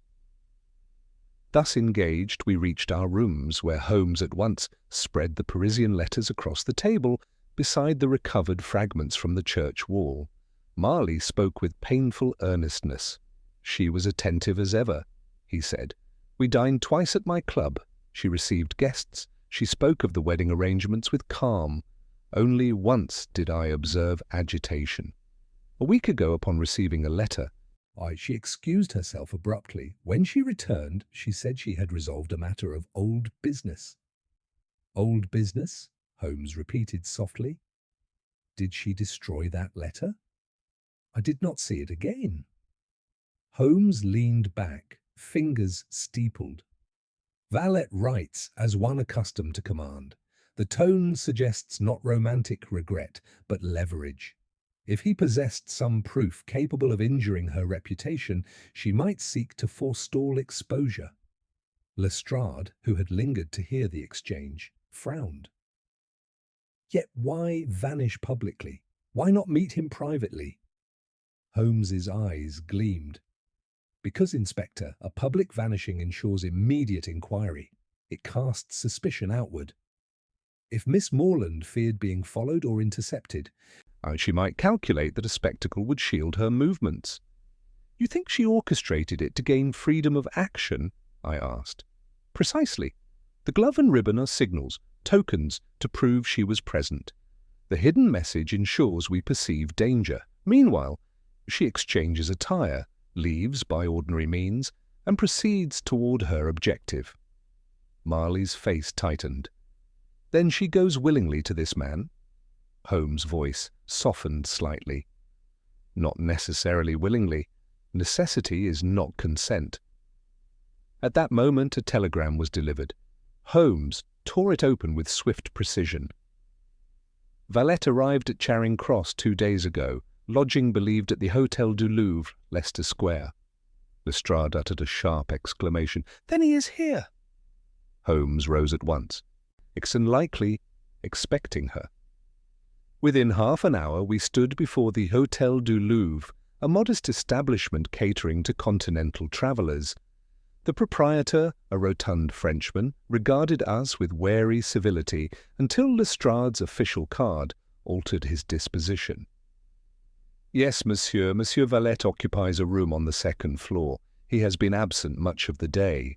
Thus engaged, we reached our rooms, where Holmes at once spread the Parisian letters across the table beside the recovered fragments from the church wall. Marley spoke with painful earnestness. "She was attentive as ever," he said. "We dined twice at my club. She received guests. She spoke of the wedding arrangements with calm. Only once did I observe agitation. A week ago, upon receiving a letter, She excused herself abruptly. When she returned, she said she had resolved a matter of old business." "Old business?" Holmes repeated softly. "Did she destroy that letter?" "I did not see it again." Holmes leaned back, fingers steepled. "Valette writes as one accustomed to command. The tone suggests not romantic regret, but leverage. If he possessed some proof capable of injuring her reputation, she might seek to forestall exposure." Lestrade, who had lingered to hear the exchange, frowned. "Yet why vanish publicly? Why not meet him privately?" Holmes's eyes gleamed. "Because, Inspector, a public vanishing ensures immediate inquiry. It casts suspicion outward. If Miss Morland feared being followed or intercepted, she might calculate that a spectacle would shield her movements." "You think she orchestrated it to gain freedom of action?" I asked. "Precisely. The glove and ribbon are signals, tokens to prove she was present. The hidden message ensures we perceive danger. Meanwhile, she exchanges attire, leaves by ordinary means, and proceeds toward her objective." Marley's face tightened. "Then she goes willingly to this man?" Holmes' voice softened slightly. Not necessarily willingly. Necessity is not consent. At that moment, a telegram was delivered. Holmes tore it open with swift precision. Valette arrived at Charing Cross 2 days ago, lodging believed at the Hotel du Louvre, Leicester Square. Lestrade uttered a sharp exclamation. "Then he is here!" Holmes rose at once, unlikely, expecting her. Within half an hour we stood before the Hotel du Louvre, a modest establishment catering to continental travellers. The proprietor, a rotund Frenchman, regarded us with wary civility until Lestrade's official card altered his disposition. "Yes, monsieur. Monsieur Valette occupies a room on the 2nd floor. He has been absent much of the day."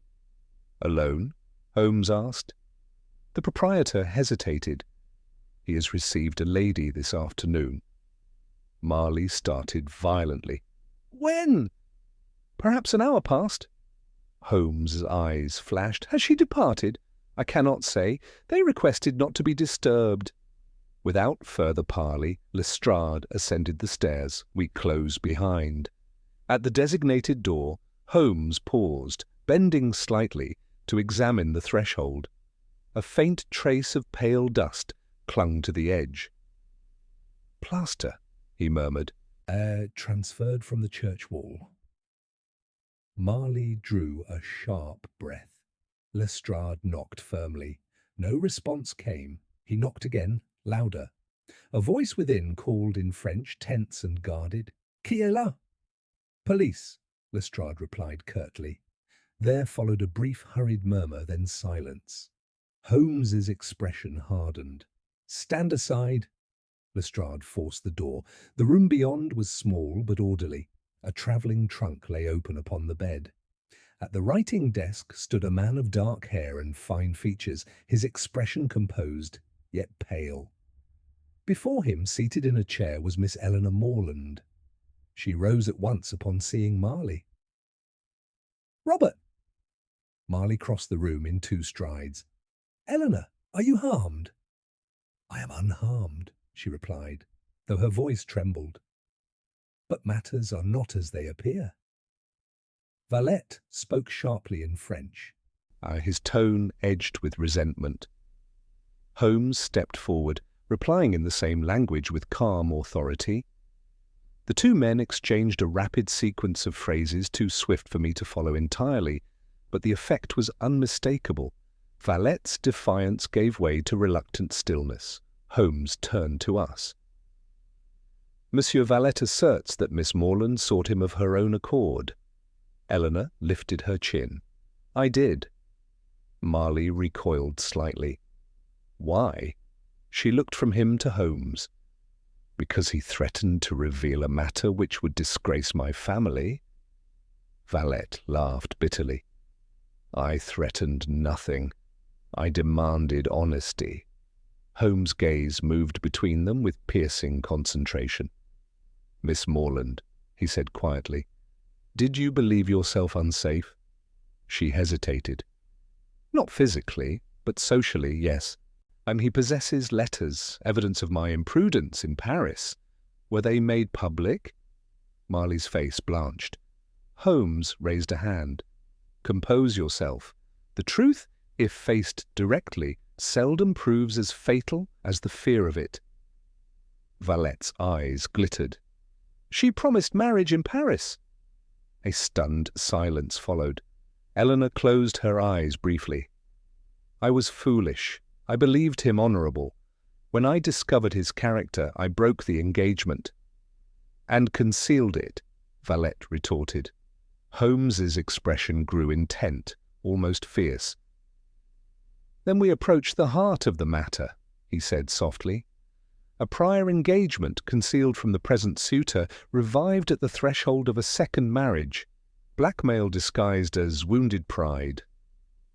"Alone?" Holmes asked. The proprietor hesitated. "He has received a lady this afternoon." Marley started violently. "When?" "Perhaps an hour past." Holmes's eyes flashed. "Has she departed?" "I cannot say. They requested not to be disturbed." Without further parley, Lestrade ascended the stairs. We closed behind. At the designated door, Holmes paused, bending slightly, to examine the threshold. A faint trace of pale dust clung to the edge. "Plaster," he murmured. Transferred from the church wall." Marley drew a sharp breath. Lestrade knocked firmly. No response came. He knocked again, louder. A voice within called in French, tense and guarded. "Qui est là?" "Police," Lestrade replied curtly. There followed a brief, hurried murmur, then silence. Holmes's expression hardened. "Stand aside." Lestrade forced the door. The room beyond was small but orderly. A travelling trunk lay open upon the bed. At the writing desk stood a man of dark hair and fine features, his expression composed, yet pale. Before him, seated in a chair, was Miss Eleanor Morland. She rose at once upon seeing Marley. "Robert!" Marley crossed the room in 2 strides. "Eleanor, are you harmed?" "I am unharmed," she replied, though her voice trembled. "But matters are not as they appear." Valette spoke sharply in French. His tone edged with resentment. Holmes stepped forward, replying in the same language with calm authority. The 2 men exchanged a rapid sequence of phrases too swift for me to follow entirely, but the effect was unmistakable. Valette's defiance gave way to reluctant stillness. Holmes turned to us. "Monsieur Valette asserts that Miss Morland sought him of her own accord." Eleanor lifted her chin. "I did." Marley recoiled slightly. "Why?" She looked from him to Holmes. "Because he threatened to reveal a matter which would disgrace my family." Valette laughed bitterly. "I threatened nothing. I demanded honesty." Holmes' gaze moved between them with piercing concentration. "Miss Morland," he said quietly, "did you believe yourself unsafe?" She hesitated. "Not physically, but socially, yes. He possesses letters, evidence of my imprudence in Paris. Were they made public?" Marley's face blanched. Holmes raised a hand. "Compose yourself. The truth, if faced directly, seldom proves as fatal as the fear of it." Valette's eyes glittered. "She promised marriage in Paris." A stunned silence followed. Eleanor closed her eyes briefly. "I was foolish. I believed him honourable. When I discovered his character, I broke the engagement." "And concealed it," Valette retorted. Holmes's expression grew intent, almost fierce. "Then we approach the heart of the matter," he said softly. "A prior engagement, concealed from the present suitor, revived at the threshold of a second marriage. Blackmail disguised as wounded pride."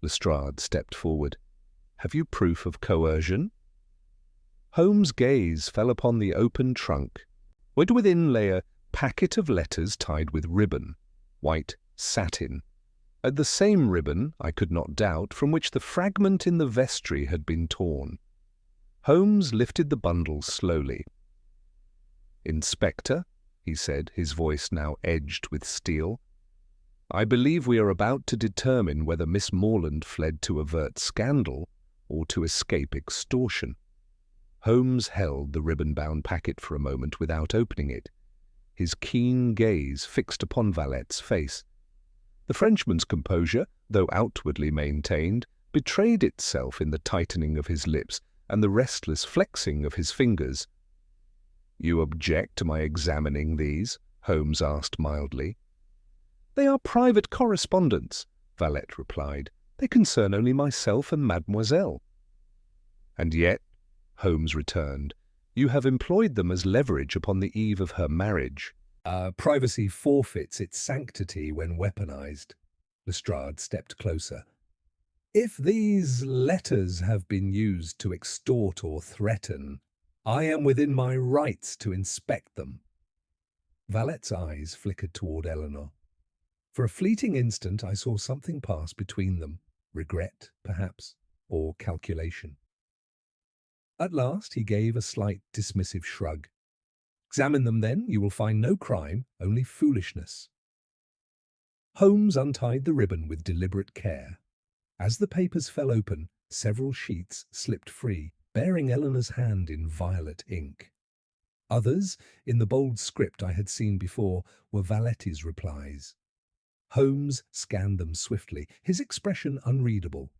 Lestrade stepped forward. "Have you proof of coercion?" Holmes' gaze fell upon the open trunk. Within lay a packet of letters tied with ribbon, white satin. The same ribbon, I could not doubt, from which the fragment in the vestry had been torn. Holmes lifted the bundle slowly. "Inspector," he said, his voice now edged with steel, "I believe we are about to determine whether Miss Morland fled to avert scandal or to escape extortion." Holmes held the ribbon-bound packet for a moment without opening it, his keen gaze fixed upon Valette's face. The Frenchman's composure, though outwardly maintained, betrayed itself in the tightening of his lips and the restless flexing of his fingers. "You object to my examining these?" Holmes asked mildly. "They are private correspondence," Valette replied. "They concern only myself and Mademoiselle." "And yet," Holmes returned, "you have employed them as leverage upon the eve of her marriage." Privacy forfeits its sanctity when weaponized. Lestrade stepped closer. "If these letters have been used to extort or threaten, I am within my rights to inspect them." Valette's eyes flickered toward Eleanor. For a fleeting instant I saw something pass between them, regret, perhaps, or calculation. At last he gave a slight dismissive shrug. "Examine them then, you will find no crime, only foolishness." Holmes untied the ribbon with deliberate care. As the papers fell open, several sheets slipped free, bearing Eleanor's hand in violet ink. Others, in the bold script I had seen before, were Valetti's replies. Holmes scanned them swiftly, his expression unreadable.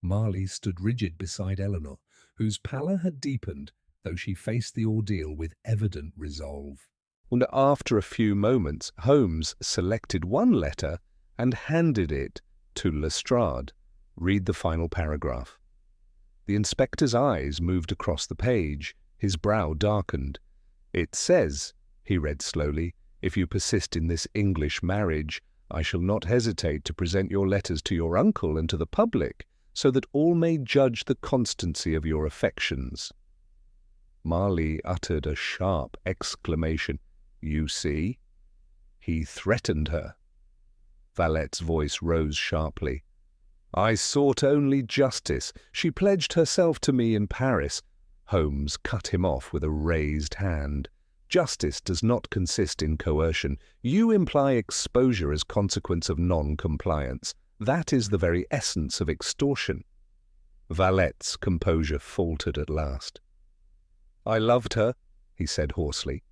Marley stood rigid beside Eleanor, whose pallor had deepened, though she faced the ordeal with evident resolve. And after a few moments, Holmes selected one letter and handed it to Lestrade. "Read the final paragraph." The inspector's eyes moved across the page. His brow darkened. "It says," he read slowly, "if you persist in this English marriage, I shall not hesitate to present your letters to your uncle and to the public, so that all may judge the constancy of your affections." Marley uttered a sharp exclamation. "You see? He threatened her." Valette's voice rose sharply. "I sought only justice. She pledged herself to me in Paris." Holmes cut him off with a raised hand. "Justice does not consist in coercion. You imply exposure as consequence of non-compliance. That is the very essence of extortion." Valette's composure faltered at last. "I loved her," he said hoarsely.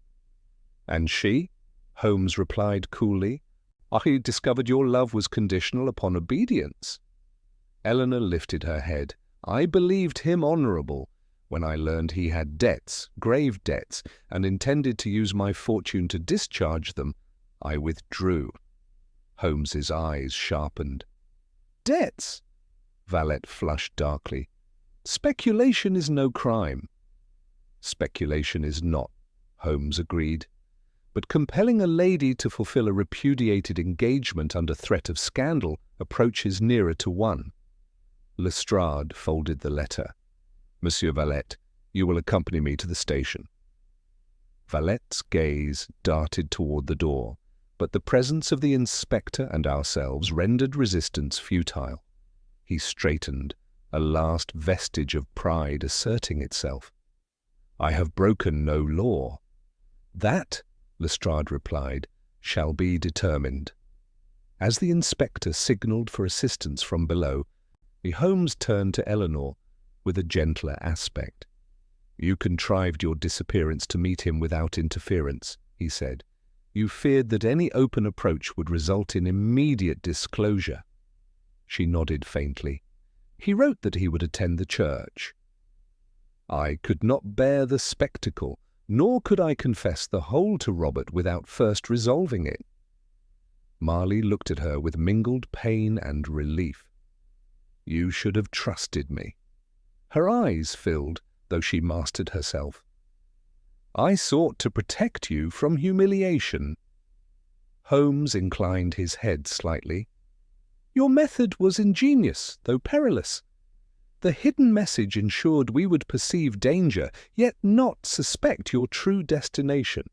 "And she?" Holmes replied coolly. "I discovered your love was conditional upon obedience." Eleanor lifted her head. "I believed him honourable. When I learned he had debts, grave debts, and intended to use my fortune to discharge them, I withdrew." Holmes's eyes sharpened. "Debts?" Valette flushed darkly. "Speculation is no crime." "Speculation is not," Holmes agreed. "But compelling a lady to fulfill a repudiated engagement under threat of scandal approaches nearer to one." Lestrade folded the letter. "Monsieur Valette, you will accompany me to the station." Valette's gaze darted toward the door, but the presence of the inspector and ourselves rendered resistance futile. He straightened, a last vestige of pride asserting itself. "I have broken no law." "That," Lestrade replied, "shall be determined." As the inspector signalled for assistance from below, Holmes turned to Eleanor with a gentler aspect. "You contrived your disappearance to meet him without interference," he said. "You feared that any open approach would result in immediate disclosure." She nodded faintly. "He wrote that he would attend the church." "I could not bear the spectacle, nor could I confess the whole to Robert without first resolving it." Marley looked at her with mingled pain and relief. "You should have trusted me." Her eyes filled, though she mastered herself. "I sought to protect you from humiliation." Holmes inclined his head slightly. "Your method was ingenious, though perilous. The hidden message ensured we would perceive danger, yet not suspect your true destination."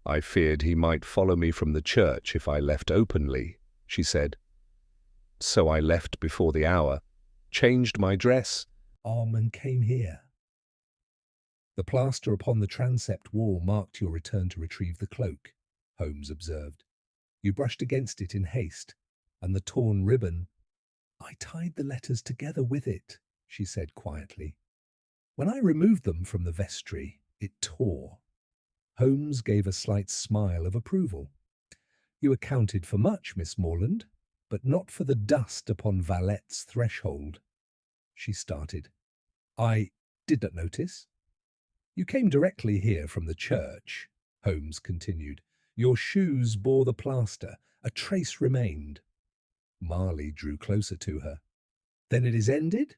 "I feared he might follow me from the church if I left openly," she said. "So I left before the hour, changed my dress." And came here." The plaster upon the transept wall marked your return to retrieve the cloak, Holmes observed. You brushed against it in haste, and the torn ribbon— I tied the letters together with it, she said quietly. When I removed them from the vestry, it tore. Holmes gave a slight smile of approval. You accounted for much, Miss Morland, but not for the dust upon Valet's threshold. She started. I did not notice. You came directly here from the church, Holmes continued. Your shoes bore the plaster. A trace remained. Marley drew closer to her. Then it is ended?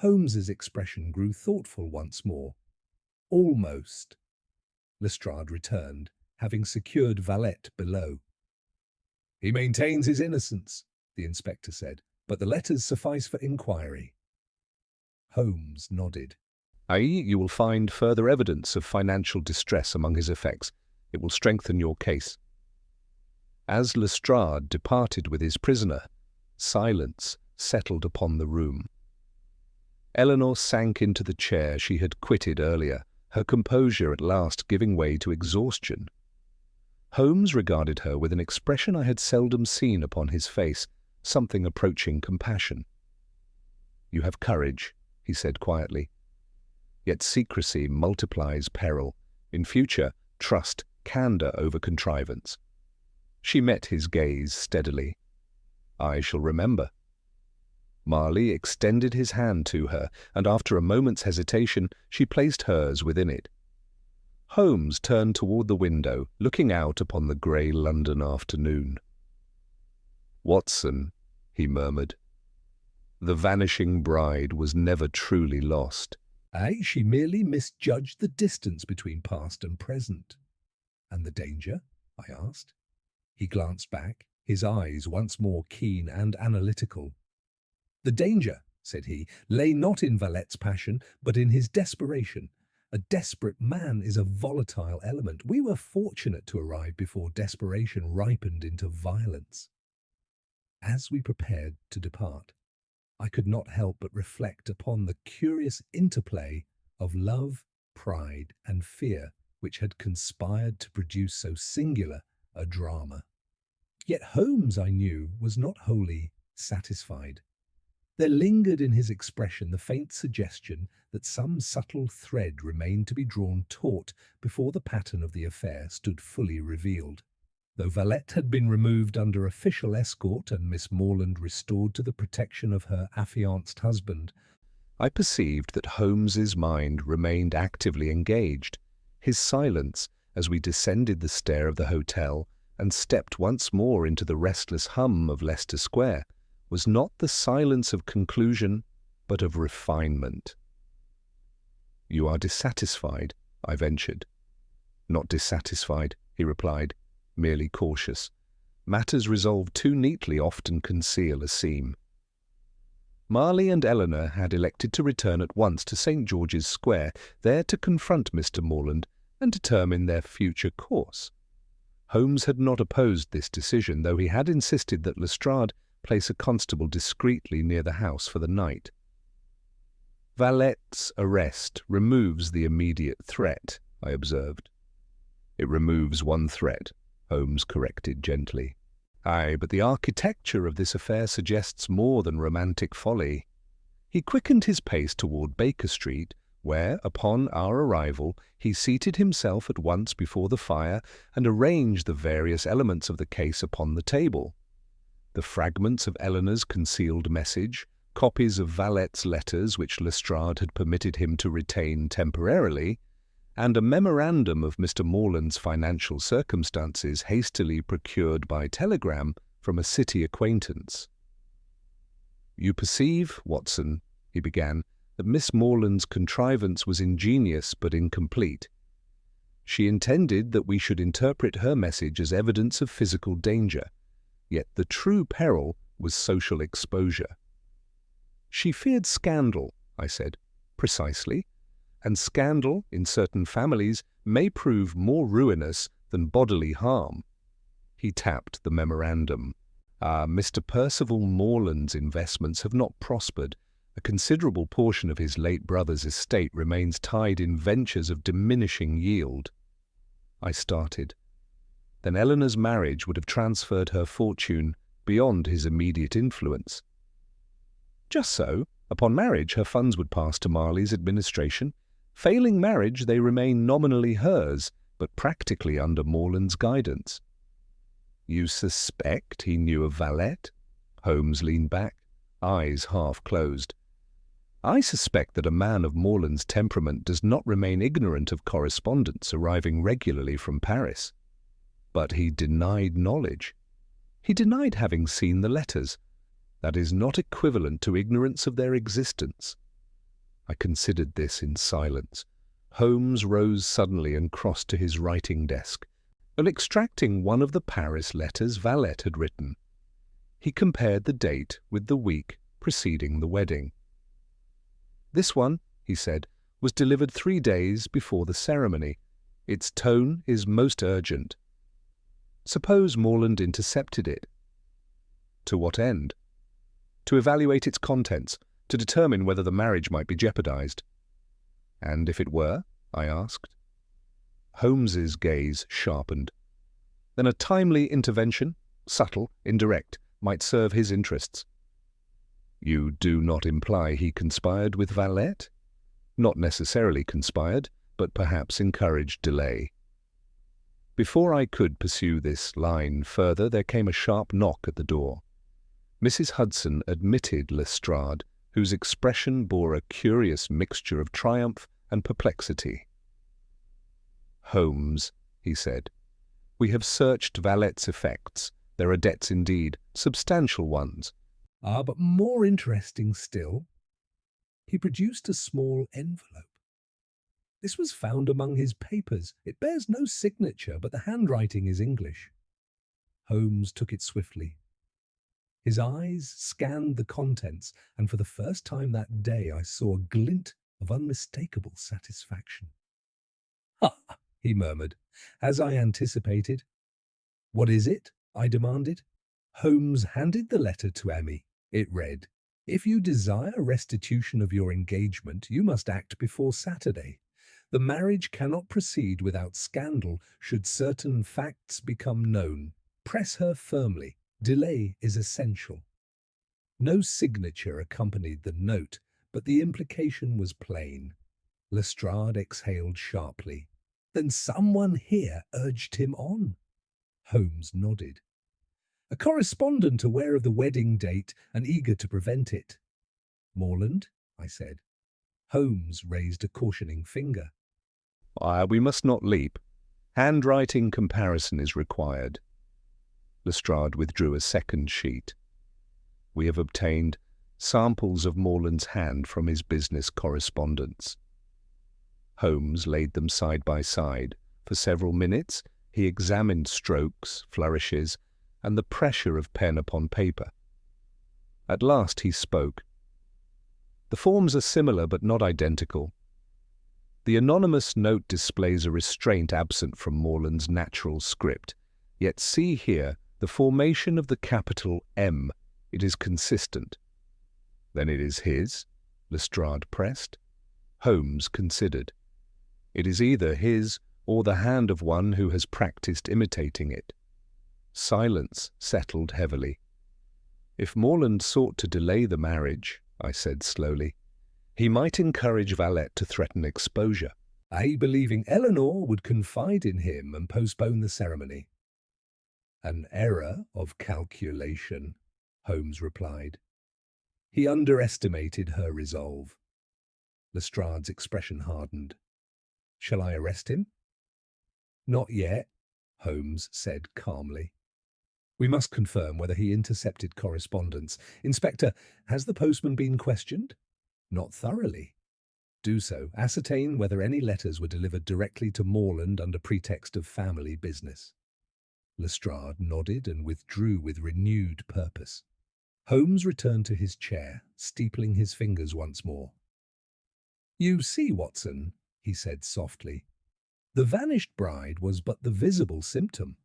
Holmes's expression grew thoughtful once more. Almost. Lestrade returned, having secured Valet below. He maintains his innocence, the inspector said, but the letters suffice for inquiry. Holmes nodded. i.e., you will find further evidence of financial distress among his effects. It will strengthen your case. As Lestrade departed with his prisoner, silence settled upon the room. Eleanor sank into the chair she had quitted earlier, her composure at last giving way to exhaustion. Holmes regarded her with an expression I had seldom seen upon his face, something approaching compassion. You have courage, he said quietly. Yet secrecy multiplies peril. In future, trust candour over contrivance. She met his gaze steadily. I shall remember. Marley extended his hand to her, and after a moment's hesitation, she placed hers within it. Holmes turned toward the window, looking out upon the grey London afternoon. Watson, he murmured. The vanishing bride was never truly lost. Aye, she merely misjudged the distance between past and present. And the danger? I asked. He glanced back, his eyes once more keen and analytical. The danger, said he, lay not in Valet's passion, but in his desperation. A desperate man is a volatile element. We were fortunate to arrive before desperation ripened into violence. As we prepared to depart, I could not help but reflect upon the curious interplay of love, pride, and fear which had conspired to produce so singular a drama. Yet Holmes, I knew, was not wholly satisfied. There lingered in his expression the faint suggestion that some subtle thread remained to be drawn taut before the pattern of the affair stood fully revealed. Though Valet had been removed under official escort and Miss Morland restored to the protection of her affianced husband, I perceived that Holmes's mind remained actively engaged. His silence, as we descended the stair of the hotel and stepped once more into the restless hum of Leicester Square, was not the silence of conclusion, but of refinement. You are dissatisfied, I ventured. Not dissatisfied, he replied, merely cautious. Matters resolved too neatly often conceal a seam. Marley and Eleanor had elected to return at once to St. George's Square, there to confront Mr. Morland and determine their future course. Holmes had not opposed this decision, though he had insisted that Lestrade place a constable discreetly near the house for the night. Valet's arrest removes the immediate threat, I observed. It removes one threat, Holmes corrected gently. Aye, but the architecture of this affair suggests more than romantic folly. He quickened his pace toward Baker Street, where, upon our arrival, he seated himself at once before the fire and arranged the various elements of the case upon the table. The fragments of Eleanor's concealed message, copies of Valet's letters which Lestrade had permitted him to retain temporarily, and a memorandum of Mr. Morland's financial circumstances hastily procured by telegram from a city acquaintance. You perceive, Watson, he began, that Miss Morland's contrivance was ingenious but incomplete. She intended that we should interpret her message as evidence of physical danger, yet the true peril was social exposure. She feared scandal, I said. Precisely. And scandal, in certain families, may prove more ruinous than bodily harm. He tapped the memorandum. Mr. Percival Morland's investments have not prospered, A considerable portion of his late brother's estate remains tied in ventures of diminishing yield. I started. Then Eleanor's marriage would have transferred her fortune beyond his immediate influence. Just so, upon marriage her funds would pass to Marley's administration. Failing marriage, they remain nominally hers, but practically under Morland's guidance. You suspect he knew of Valette? Holmes leaned back, eyes half closed. I suspect that a man of Morland's temperament does not remain ignorant of correspondence arriving regularly from Paris. But he denied knowledge. He denied having seen the letters. That is not equivalent to ignorance of their existence. I considered this in silence. Holmes rose suddenly and crossed to his writing desk, and extracting one of the Paris letters Valette had written. He compared the date with the week preceding the wedding. This one, he said, was delivered 3 days before the ceremony. Its tone is most urgent. Suppose Morland intercepted it. To what end? To evaluate its contents, to determine whether the marriage might be jeopardized. And if it were? I asked. Holmes's gaze sharpened. Then a timely intervention, subtle, indirect, might serve his interests. You do not imply he conspired with Valette? Not necessarily conspired, but perhaps encouraged delay. Before I could pursue this line further, there came a sharp knock at the door. Mrs. Hudson admitted Lestrade, whose expression bore a curious mixture of triumph and perplexity. Holmes, he said, we have searched Valette's effects. There are debts indeed, substantial ones. Ah, but more interesting still, he produced a small envelope. This was found among his papers. It bears no signature, but the handwriting is English. Holmes took it swiftly. His eyes scanned the contents, and for the first time that day I saw a glint of unmistakable satisfaction. "Ha!" he murmured, as I anticipated. "What is it?" I demanded. Holmes handed the letter to Emmy. It read, "If you desire restitution of your engagement, you must act before Saturday. The marriage cannot proceed without scandal should certain facts become known. Press her firmly. Delay is essential." No signature accompanied the note, but the implication was plain. Lestrade exhaled sharply. Then someone here urged him on. Holmes nodded. A correspondent aware of the wedding date and eager to prevent it. "Morland," I said. Holmes raised a cautioning finger. We must not leap. Handwriting comparison is required. Lestrade withdrew a second sheet. We have obtained samples of Morland's hand from his business correspondence. Holmes laid them side by side. For several minutes he examined strokes, flourishes, and the pressure of pen upon paper. At last he spoke. The forms are similar but not identical. The anonymous note displays a restraint absent from Morland's natural script, yet see here the formation of the capital M. It is consistent. Then it is his? Lestrade pressed. Holmes considered. It is either his or the hand of one who has practiced imitating it. Silence settled heavily. If Morland sought to delay the marriage, I said slowly, he might encourage Valette to threaten exposure. Believing Eleanor would confide in him and postpone the ceremony. An error of calculation, Holmes replied. He underestimated her resolve. Lestrade's expression hardened. Shall I arrest him? Not yet, Holmes said calmly. We must confirm whether he intercepted correspondence. Inspector, has the postman been questioned? Not thoroughly. Do so. Ascertain whether any letters were delivered directly to Morland under pretext of family business. Lestrade nodded and withdrew with renewed purpose. Holmes returned to his chair, steepling his fingers once more. You see, Watson, he said softly, the vanished bride was but the visible symptom.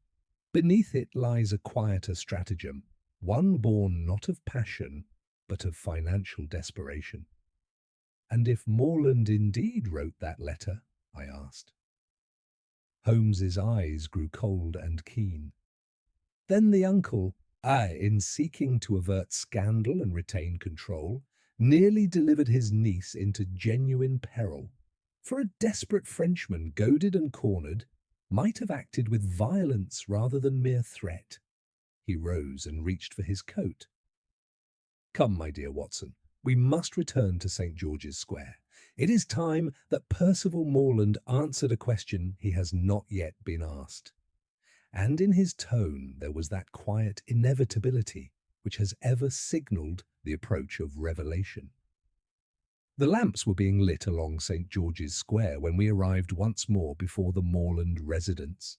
Beneath it lies a quieter stratagem, one born not of passion, but of financial desperation. "And if Morland indeed wrote that letter?" I asked. Holmes's eyes grew cold and keen. "Then the uncle, in seeking to avert scandal and retain control, nearly delivered his niece into genuine peril. For a desperate Frenchman, goaded and cornered, might have acted with violence rather than mere threat." He rose and reached for his coat. "Come, my dear Watson, we must return to St. George's Square. It is time that Percival Morland answered a question he has not yet been asked." And in his tone there was that quiet inevitability which has ever signalled the approach of revelation. The lamps were being lit along St. George's Square when we arrived once more before the Morland residence.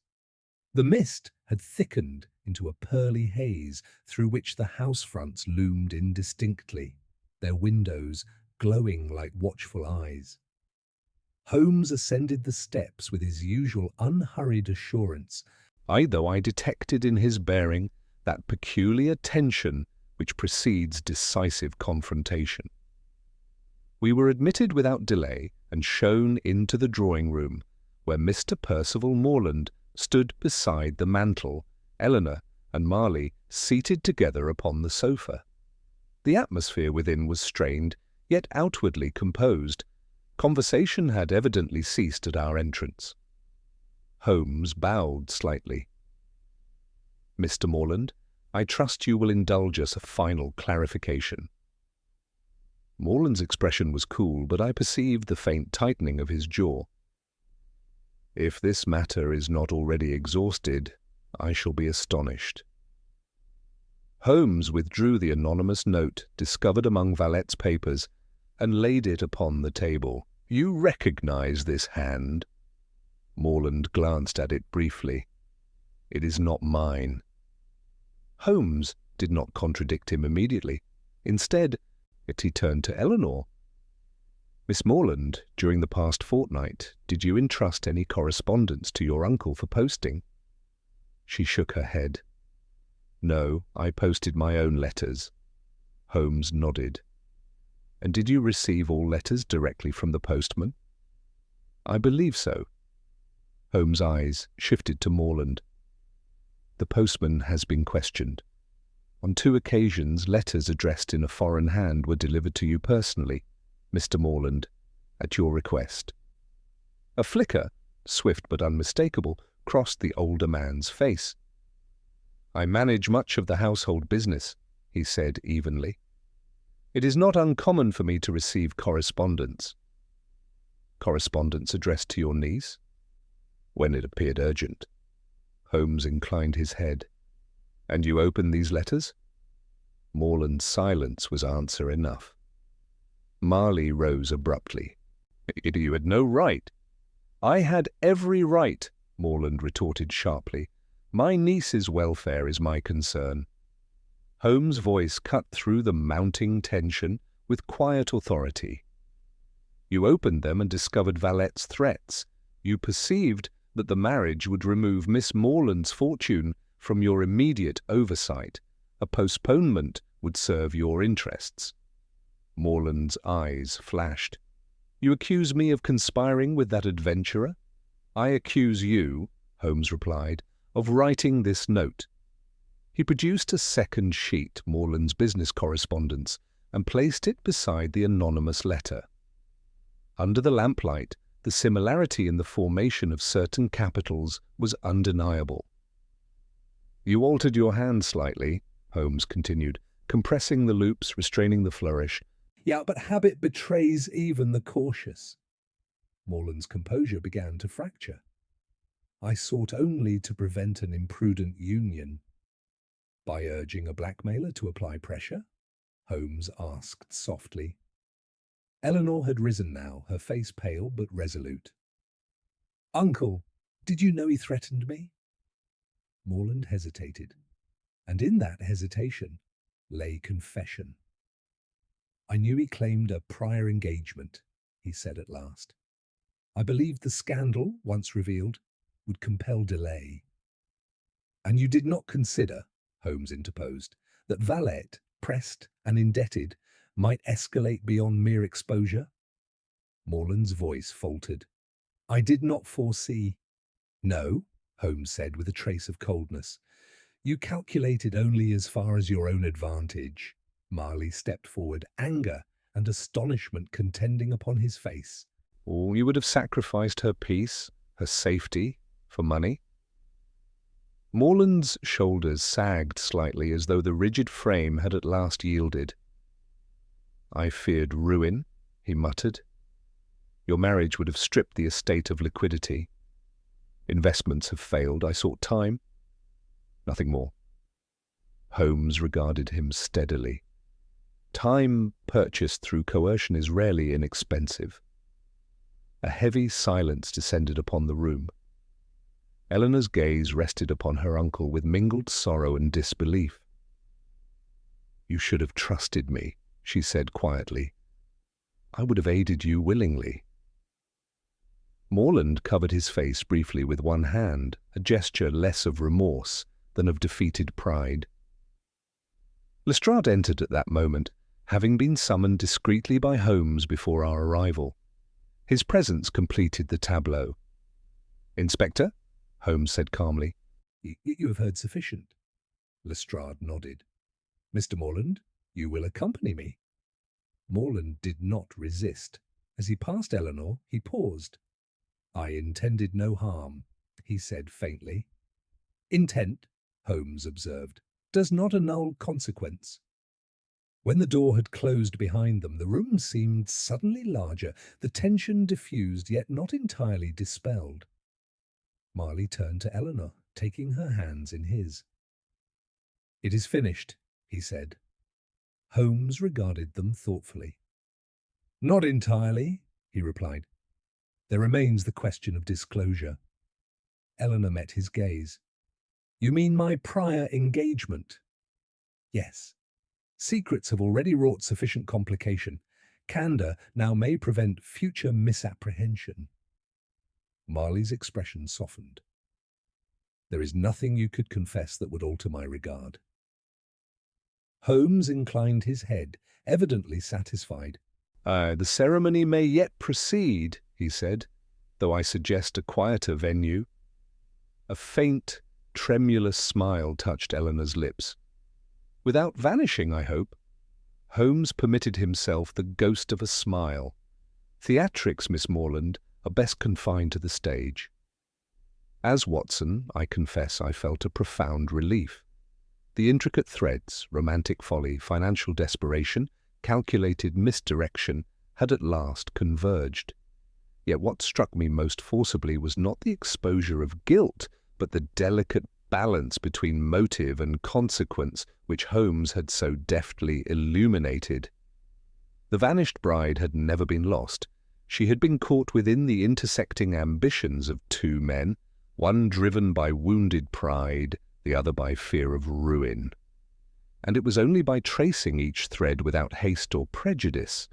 The mist had thickened into a pearly haze through which the house fronts loomed indistinctly, their windows glowing like watchful eyes. Holmes ascended the steps with his usual unhurried assurance, though I detected in his bearing that peculiar tension which precedes decisive confrontation. We were admitted without delay and shown into the drawing-room, where Mr. Percival Morland stood beside the mantel, Eleanor and Marley seated together upon the sofa. The atmosphere within was strained, yet outwardly composed. Conversation had evidently ceased at our entrance. Holmes bowed slightly. "Mr. Morland, I trust you will indulge us a final clarification." Morland's expression was cool, but I perceived the faint tightening of his jaw. "If this matter is not already exhausted, I shall be astonished." Holmes withdrew the anonymous note discovered among Valet's papers and laid it upon the table. "You recognize this hand?" Morland glanced at it briefly. "It is not mine." Holmes did not contradict him immediately. Instead, he turned to Eleanor. "Miss Morland, during the past fortnight, did you entrust any correspondence to your uncle for posting?" She shook her head. "No, I posted my own letters." Holmes nodded. "And did you receive all letters directly from the postman?" "I believe so." Holmes' eyes shifted to Morland. "The postman has been questioned. On 2 occasions, letters addressed in a foreign hand were delivered to you personally, Mr. Morland, at your request." A flicker, swift but unmistakable, crossed the older man's face. "I manage much of the household business," he said evenly. "It is not uncommon for me to receive correspondence." "Correspondence addressed to your niece?" "When it appeared urgent." Holmes inclined his head. "And you opened these letters?" Morland's silence was answer enough. Marley rose abruptly. "You had no right." "I had every right," Morland retorted sharply. "My niece's welfare is my concern." Holmes' voice cut through the mounting tension with quiet authority. "You opened them and discovered Valet's threats. You perceived that the marriage would remove Miss Morland's fortune from your immediate oversight. A postponement would serve your interests." Morland's eyes flashed. "You accuse me of conspiring with that adventurer?" "I accuse you," Holmes replied, "of writing this note." He produced a second sheet, Morland's business correspondence, and placed it beside the anonymous letter. Under the lamplight, the similarity in the formation of certain capitals was undeniable. "You altered your hand slightly," Holmes continued, compressing the loops, restraining the flourish. "Yeah, but habit betrays even the cautious." Morland's composure began to fracture. "I sought only to prevent an imprudent union." "By urging a blackmailer to apply pressure?" Holmes asked softly. Eleanor had risen now, her face pale but resolute. "Uncle, did you know he threatened me?" Morland hesitated, and in that hesitation lay confession. "I knew he claimed a prior engagement," he said at last. "I believed the scandal, once revealed, would compel delay." "And you did not consider," Holmes interposed, "that Valet, pressed and indebted, might escalate beyond mere exposure? Morland's voice faltered. I did not foresee. No, Holmes said with a trace of coldness. You calculated only as far as your own advantage. Marley stepped forward, anger and astonishment contending upon his face. Or you would have sacrificed her peace, her safety, for money? Morland's shoulders sagged slightly as though the rigid frame had at last yielded. I feared ruin, he muttered. Your marriage would have stripped the estate of liquidity. Investments have failed. I sought time. Nothing more. Holmes regarded him steadily. Time purchased through coercion is rarely inexpensive. A heavy silence descended upon the room. Eleanor's gaze rested upon her uncle with mingled sorrow and disbelief. You should have trusted me, she said quietly. I would have aided you willingly. Morland covered his face briefly with one hand, a gesture less of remorse than of defeated pride. Lestrade entered at that moment, having been summoned discreetly by Holmes before our arrival. His presence completed the tableau. Inspector, Holmes said calmly. You have heard sufficient. Lestrade nodded. Mr. Morland, you will accompany me. Morland did not resist. As he passed Eleanor, he paused. I intended no harm, he said faintly. Intent, Holmes observed, does not annul consequence. When the door had closed behind them, the room seemed suddenly larger, the tension diffused yet not entirely dispelled. Marley turned to Eleanor, taking her hands in his. It is finished, he said. Holmes regarded them thoughtfully. Not entirely, he replied. There remains the question of disclosure. Eleanor met his gaze. You mean my prior engagement? Yes. Secrets have already wrought sufficient complication. Candour now may prevent future misapprehension. Marley's expression softened. There is nothing you could confess that would alter my regard. Holmes inclined his head, evidently satisfied. The ceremony may yet proceed, he said, though I suggest a quieter venue. A faint, tremulous smile touched Eleanor's lips. Without vanishing, I hope. Holmes permitted himself the ghost of a smile. Theatrics, Miss Morland, are best confined to the stage. As Watson, I confess I felt a profound relief. The intricate threads, romantic folly, financial desperation, calculated misdirection, had at last converged. Yet what struck me most forcibly was not the exposure of guilt, but the delicate balance between motive and consequence which Holmes had so deftly illuminated. The vanished bride had never been lost. She had been caught within the intersecting ambitions of two men, one driven by wounded pride, the other by fear of ruin. And it was only by tracing each thread without haste or prejudice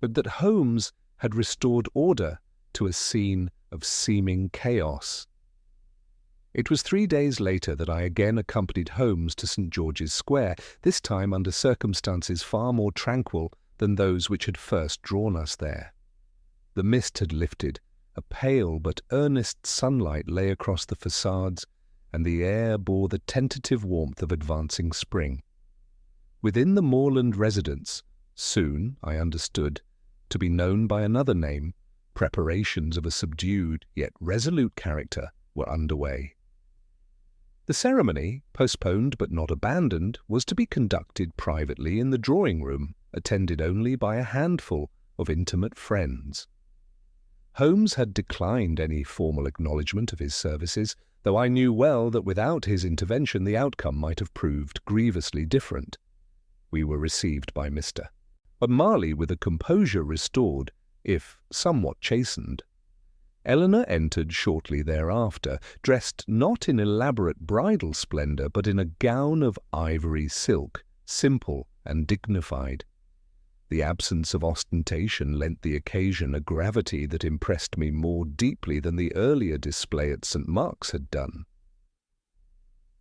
that Holmes had restored order to a scene of seeming chaos. It was 3 days later that I again accompanied Holmes to St. George's Square, this time under circumstances far more tranquil than those which had first drawn us there. The mist had lifted, a pale but earnest sunlight lay across the facades, and the air bore the tentative warmth of advancing spring. Within the Morland residence, soon, I understood, to be known by another name, preparations of a subdued yet resolute character were underway. The ceremony, postponed but not abandoned, was to be conducted privately in the drawing-room, attended only by a handful of intimate friends. Holmes had declined any formal acknowledgment of his services, though I knew well that without his intervention the outcome might have proved grievously different. We were received by Mr. Marley with a composure restored, if somewhat chastened. Eleanor entered shortly thereafter, dressed not in elaborate bridal splendour, but in a gown of ivory silk, simple and dignified. The absence of ostentation lent the occasion a gravity that impressed me more deeply than the earlier display at St. Mark's had done.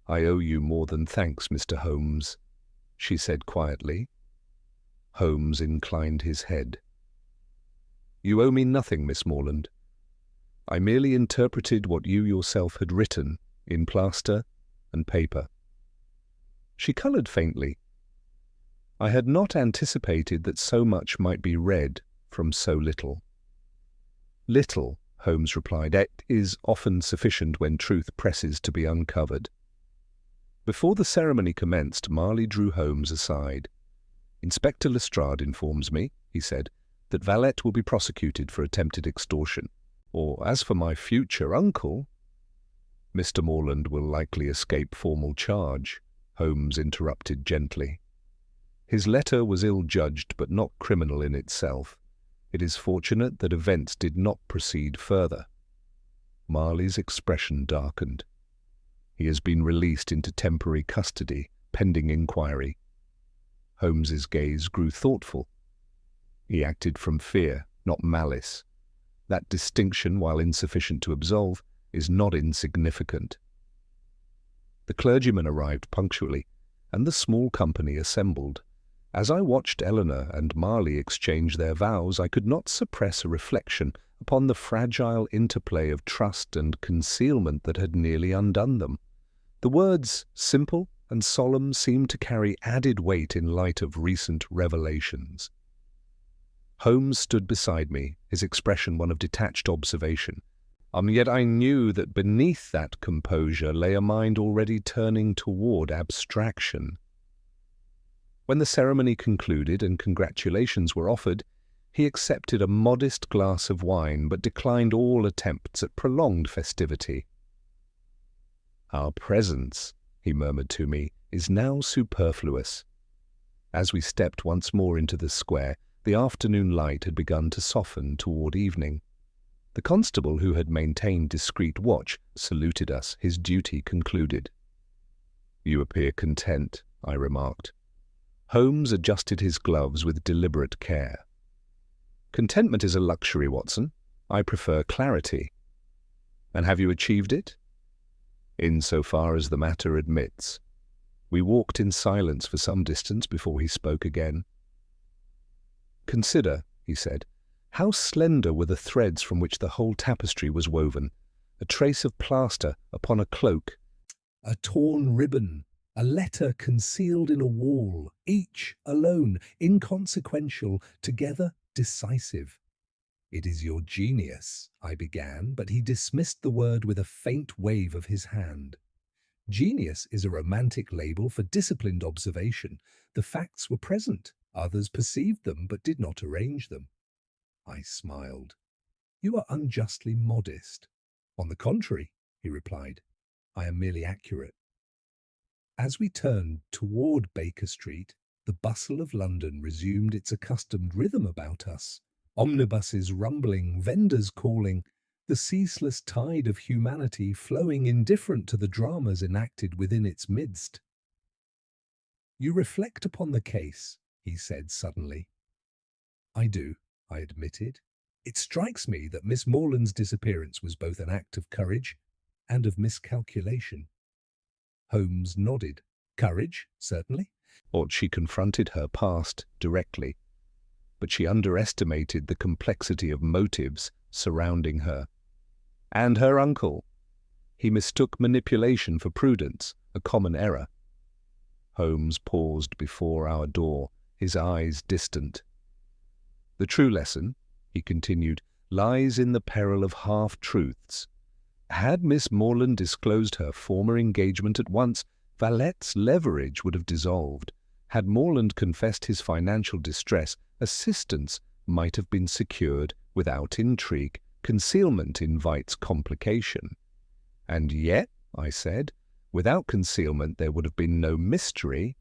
"I owe you more than thanks, Mr. Holmes," she said quietly. Holmes inclined his head. You owe me nothing, Miss Morland. I merely interpreted what you yourself had written in plaster and paper. She coloured faintly. I had not anticipated that so much might be read from so little. Little, Holmes replied, is often sufficient when truth presses to be uncovered. Before the ceremony commenced, Marley drew Holmes aside. Inspector Lestrade informs me, he said, that Valette will be prosecuted for attempted extortion. Or, as for my future uncle, Mr. Morland will likely escape formal charge, Holmes interrupted gently. His letter was ill-judged but not criminal in itself. It is fortunate that events did not proceed further. Marley's expression darkened. He has been released into temporary custody, pending inquiry. Holmes's gaze grew thoughtful. He acted from fear, not malice. That distinction, while insufficient to absolve, is not insignificant. The clergyman arrived punctually, and the small company assembled. As I watched Eleanor and Marley exchange their vows, I could not suppress a reflection upon the fragile interplay of trust and concealment that had nearly undone them. The words, simple and solemn, seemed to carry added weight in light of recent revelations. Holmes stood beside me, his expression one of detached observation. Yet I knew that beneath that composure lay a mind already turning toward abstraction. When the ceremony concluded and congratulations were offered, he accepted a modest glass of wine but declined all attempts at prolonged festivity. Our presence, he murmured to me, is now superfluous. As we stepped once more into the square, the afternoon light had begun to soften toward evening. The constable, who had maintained discreet watch, saluted us, his duty concluded. You appear content, I remarked. Holmes adjusted his gloves with deliberate care. Contentment is a luxury, Watson. I prefer clarity. And have you achieved it? In so far as the matter admits. We walked in silence for some distance before he spoke again. Consider, he said, how slender were the threads from which the whole tapestry was woven. A trace of plaster upon a cloak. A torn ribbon, a letter concealed in a wall, each alone, inconsequential, together decisive. It is your genius, I began, but he dismissed the word with a faint wave of his hand. Genius is a romantic label for disciplined observation. The facts were present. Others perceived them but did not arrange them. I smiled. You are unjustly modest. On the contrary, he replied, I am merely accurate. As we turned toward Baker Street, the bustle of London resumed its accustomed rhythm about us. Omnibuses rumbling, vendors calling, the ceaseless tide of humanity flowing indifferent to the dramas enacted within its midst. You reflect upon the case, he said suddenly. I do, I admitted. It strikes me that Miss Morland's disappearance was both an act of courage and of miscalculation. Holmes nodded. Courage, certainly. Or she confronted her past directly, but she underestimated the complexity of motives surrounding her. And her uncle. He mistook manipulation for prudence, a common error. Holmes paused before our door, his eyes distant. The true lesson, he continued, lies in the peril of half-truths. Had Miss Morland disclosed her former engagement at once, Valette's leverage would have dissolved. Had Morland confessed his financial distress, assistance might have been secured without intrigue. Concealment invites complication. And yet, I said, without concealment there would have been no mystery.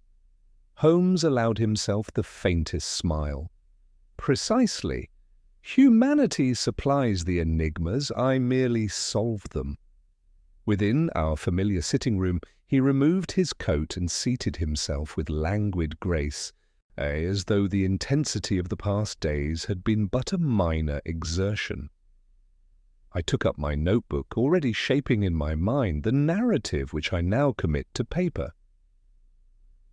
Holmes allowed himself the faintest smile. Precisely. Humanity supplies the enigmas, I merely solve them. Within our familiar sitting room, he removed his coat and seated himself with languid grace, as though the intensity of the past days had been but a minor exertion. I took up my notebook, already shaping in my mind the narrative which I now commit to paper.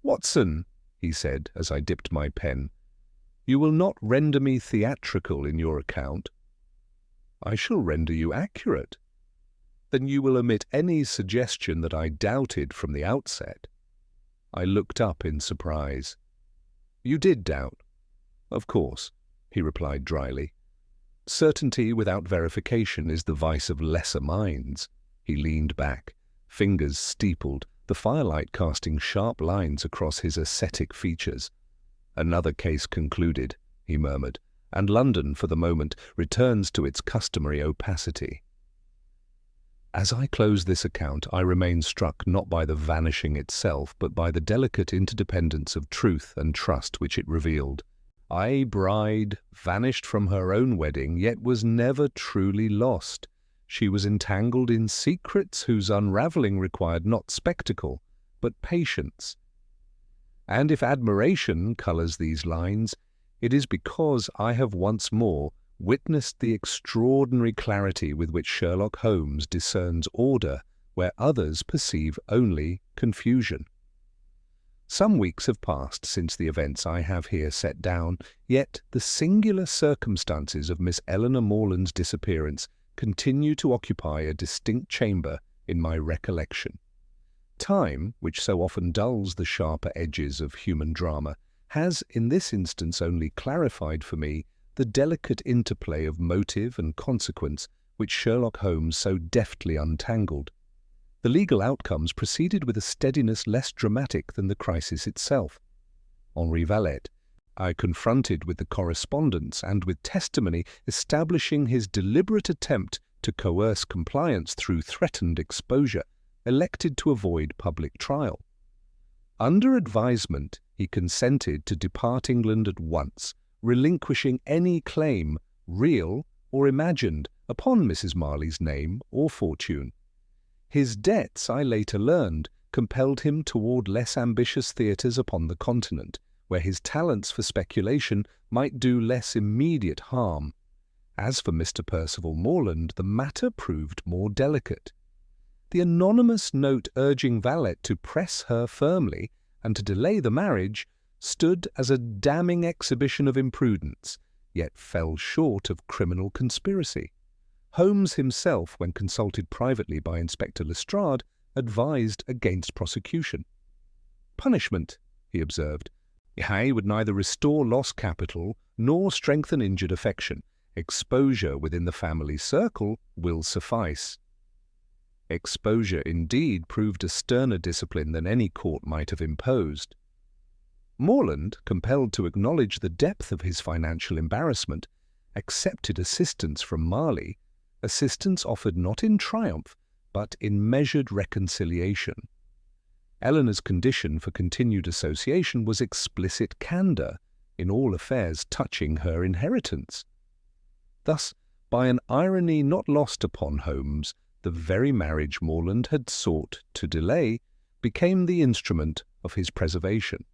Watson, he said as I dipped my pen, You will not render me theatrical in your account. I shall render you accurate. Then you will omit any suggestion that I doubted from the outset. I looked up in surprise. You did doubt? Of course, he replied dryly. Certainty without verification is the vice of lesser minds. He leaned back, fingers steepled, the firelight casting sharp lines across his ascetic features. Another case concluded, he murmured, and London, for the moment, returns to its customary opacity. As I close this account, I remain struck not by the vanishing itself, but by the delicate interdependence of truth and trust which it revealed. A bride vanished from her own wedding, yet was never truly lost. She was entangled in secrets whose unravelling required not spectacle, but patience. And if admiration colours these lines, it is because I have once more witnessed the extraordinary clarity with which Sherlock Holmes discerns order where others perceive only confusion. Some weeks have passed since the events I have here set down, yet the singular circumstances of Miss Eleanor Morland's disappearance continue to occupy a distinct chamber in my recollection. Time, which so often dulls the sharper edges of human drama, has in this instance only clarified for me the delicate interplay of motive and consequence which Sherlock Holmes so deftly untangled. The legal outcomes proceeded with a steadiness less dramatic than the crisis itself. Henri Valette, I confronted with the correspondence and with testimony establishing his deliberate attempt to coerce compliance through threatened exposure, elected to avoid public trial. Under advisement, he consented to depart England at once, relinquishing any claim, real or imagined, upon Mrs. Marley's name or fortune. His debts, I later learned, compelled him toward less ambitious theatres upon the continent, where his talents for speculation might do less immediate harm. As for Mr. Percival Morland, the matter proved more delicate. The anonymous note urging Valette to press her firmly and to delay the marriage stood as a damning exhibition of imprudence, yet fell short of criminal conspiracy. Holmes himself, when consulted privately by Inspector Lestrade, advised against prosecution. Punishment, he observed, would neither restore lost capital nor strengthen injured affection. Exposure within the family circle will suffice. Exposure indeed proved a sterner discipline than any court might have imposed. Morland, compelled to acknowledge the depth of his financial embarrassment, accepted assistance from Marley, assistance offered not in triumph, but in measured reconciliation. Eleanor's condition for continued association was explicit candour in all affairs touching her inheritance. Thus, by an irony not lost upon Holmes, the very marriage Morland had sought to delay became the instrument of his preservation.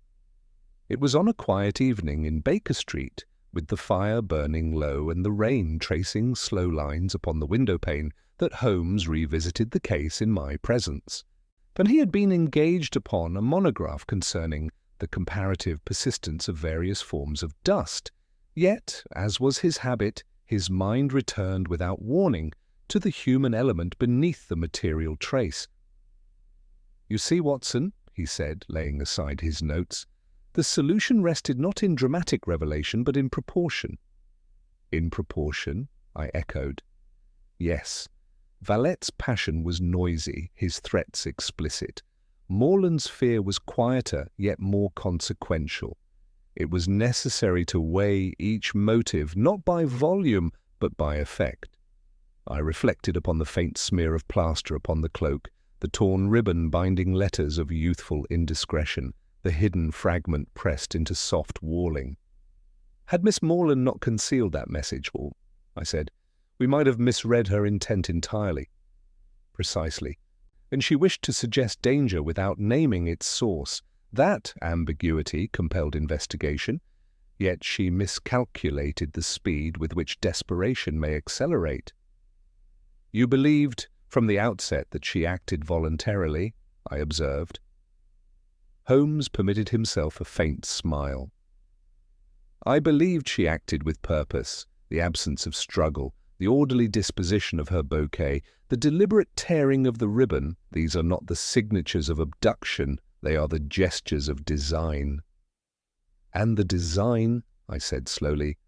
It was on a quiet evening in Baker Street, with the fire burning low and the rain tracing slow lines upon the window-pane, that Holmes revisited the case in my presence. But he had been engaged upon a monograph concerning the comparative persistence of various forms of dust, yet, as was his habit, his mind returned without warning to the human element beneath the material trace. "You see, Watson," he said, laying aside his notes, "the solution rested not in dramatic revelation, but in proportion." "In proportion?" I echoed. Yes. Valette's passion was noisy, his threats explicit. Morland's fear was quieter, yet more consequential. It was necessary to weigh each motive, not by volume, but by effect. I reflected upon the faint smear of plaster upon the cloak, the torn ribbon binding letters of youthful indiscretion, the hidden fragment pressed into soft walling. "Had Miss Morland not concealed that message, or," I said, "we might have misread her intent entirely." "Precisely. And she wished to suggest danger without naming its source. That ambiguity compelled investigation, yet she miscalculated the speed with which desperation may accelerate." "You believed from the outset that she acted voluntarily," I observed. Holmes permitted himself a faint smile. I believed she acted with purpose, the absence of struggle, the orderly disposition of her bouquet, the deliberate tearing of the ribbon. These are not the signatures of abduction, they are the gestures of design. And the design, I said slowly,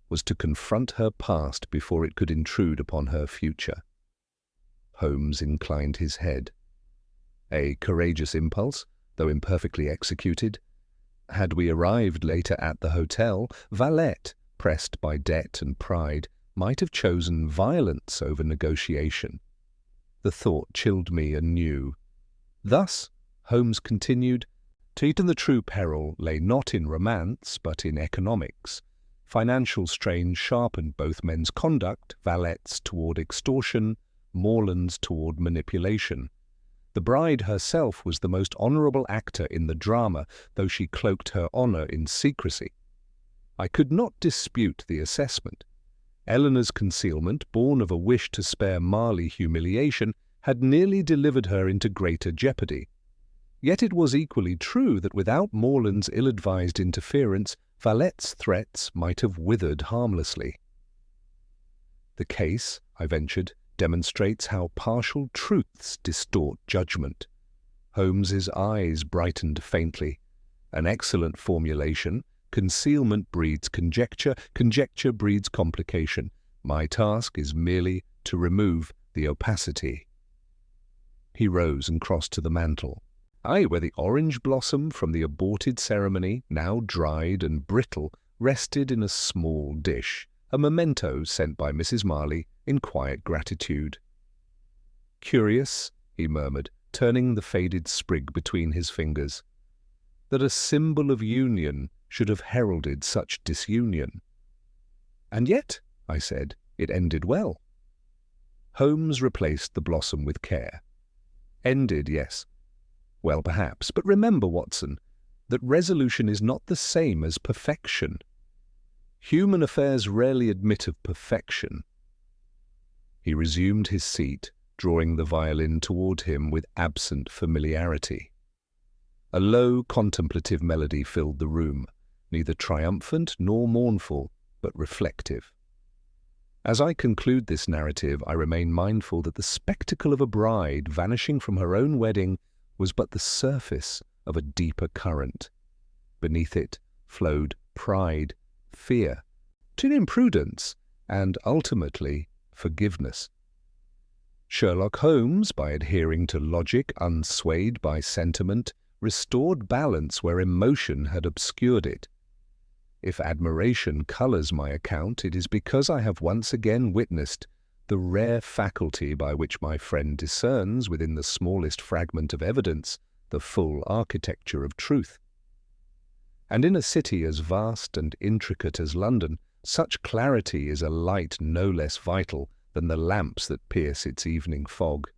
was to confront her past before it could intrude upon her future. Holmes inclined his head. A courageous impulse, though imperfectly executed. Had we arrived later at the hotel, Valette, pressed by debt and pride, might have chosen violence over negotiation. The thought chilled me anew. Thus, Holmes continued, even the true peril lay not in romance, but in economics. Financial strain sharpened both men's conduct, Valette's toward extortion, Morland's toward manipulation. The bride herself was the most honourable actor in the drama, though she cloaked her honour in secrecy. I could not dispute the assessment. Eleanor's concealment, born of a wish to spare Marley humiliation, had nearly delivered her into greater jeopardy. Yet it was equally true that without Morland's ill-advised interference, Valette's threats might have withered harmlessly. The case, I ventured, demonstrates how partial truths distort judgment. Holmes's eyes brightened faintly. An excellent formulation. Concealment breeds conjecture, conjecture breeds complication. My task is merely to remove the opacity. He rose and crossed to the mantel. Where the orange blossom from the aborted ceremony, now dried and brittle, rested in a small dish, a memento sent by Mrs. Marley in quiet gratitude. Curious, he murmured, turning the faded sprig between his fingers, that a symbol of union should have heralded such disunion. And yet, I said, it ended well. Holmes replaced the blossom with care. Ended, yes. Well, perhaps, but remember, Watson, that resolution is not the same as perfection. Human affairs rarely admit of perfection. He resumed his seat, drawing the violin toward him with absent familiarity. A low, contemplative melody filled the room, neither triumphant nor mournful, but reflective. As I conclude this narrative, I remain mindful that the spectacle of a bride vanishing from her own wedding was but the surface of a deeper current. Beneath it flowed pride, fear, imprudence, and ultimately forgiveness. Sherlock Holmes, by adhering to logic unswayed by sentiment, restored balance where emotion had obscured it. If admiration colours my account, it is because I have once again witnessed the rare faculty by which my friend discerns within the smallest fragment of evidence the full architecture of truth. And in a city as vast and intricate as London, such clarity is a light no less vital than the lamps that pierce its evening fog.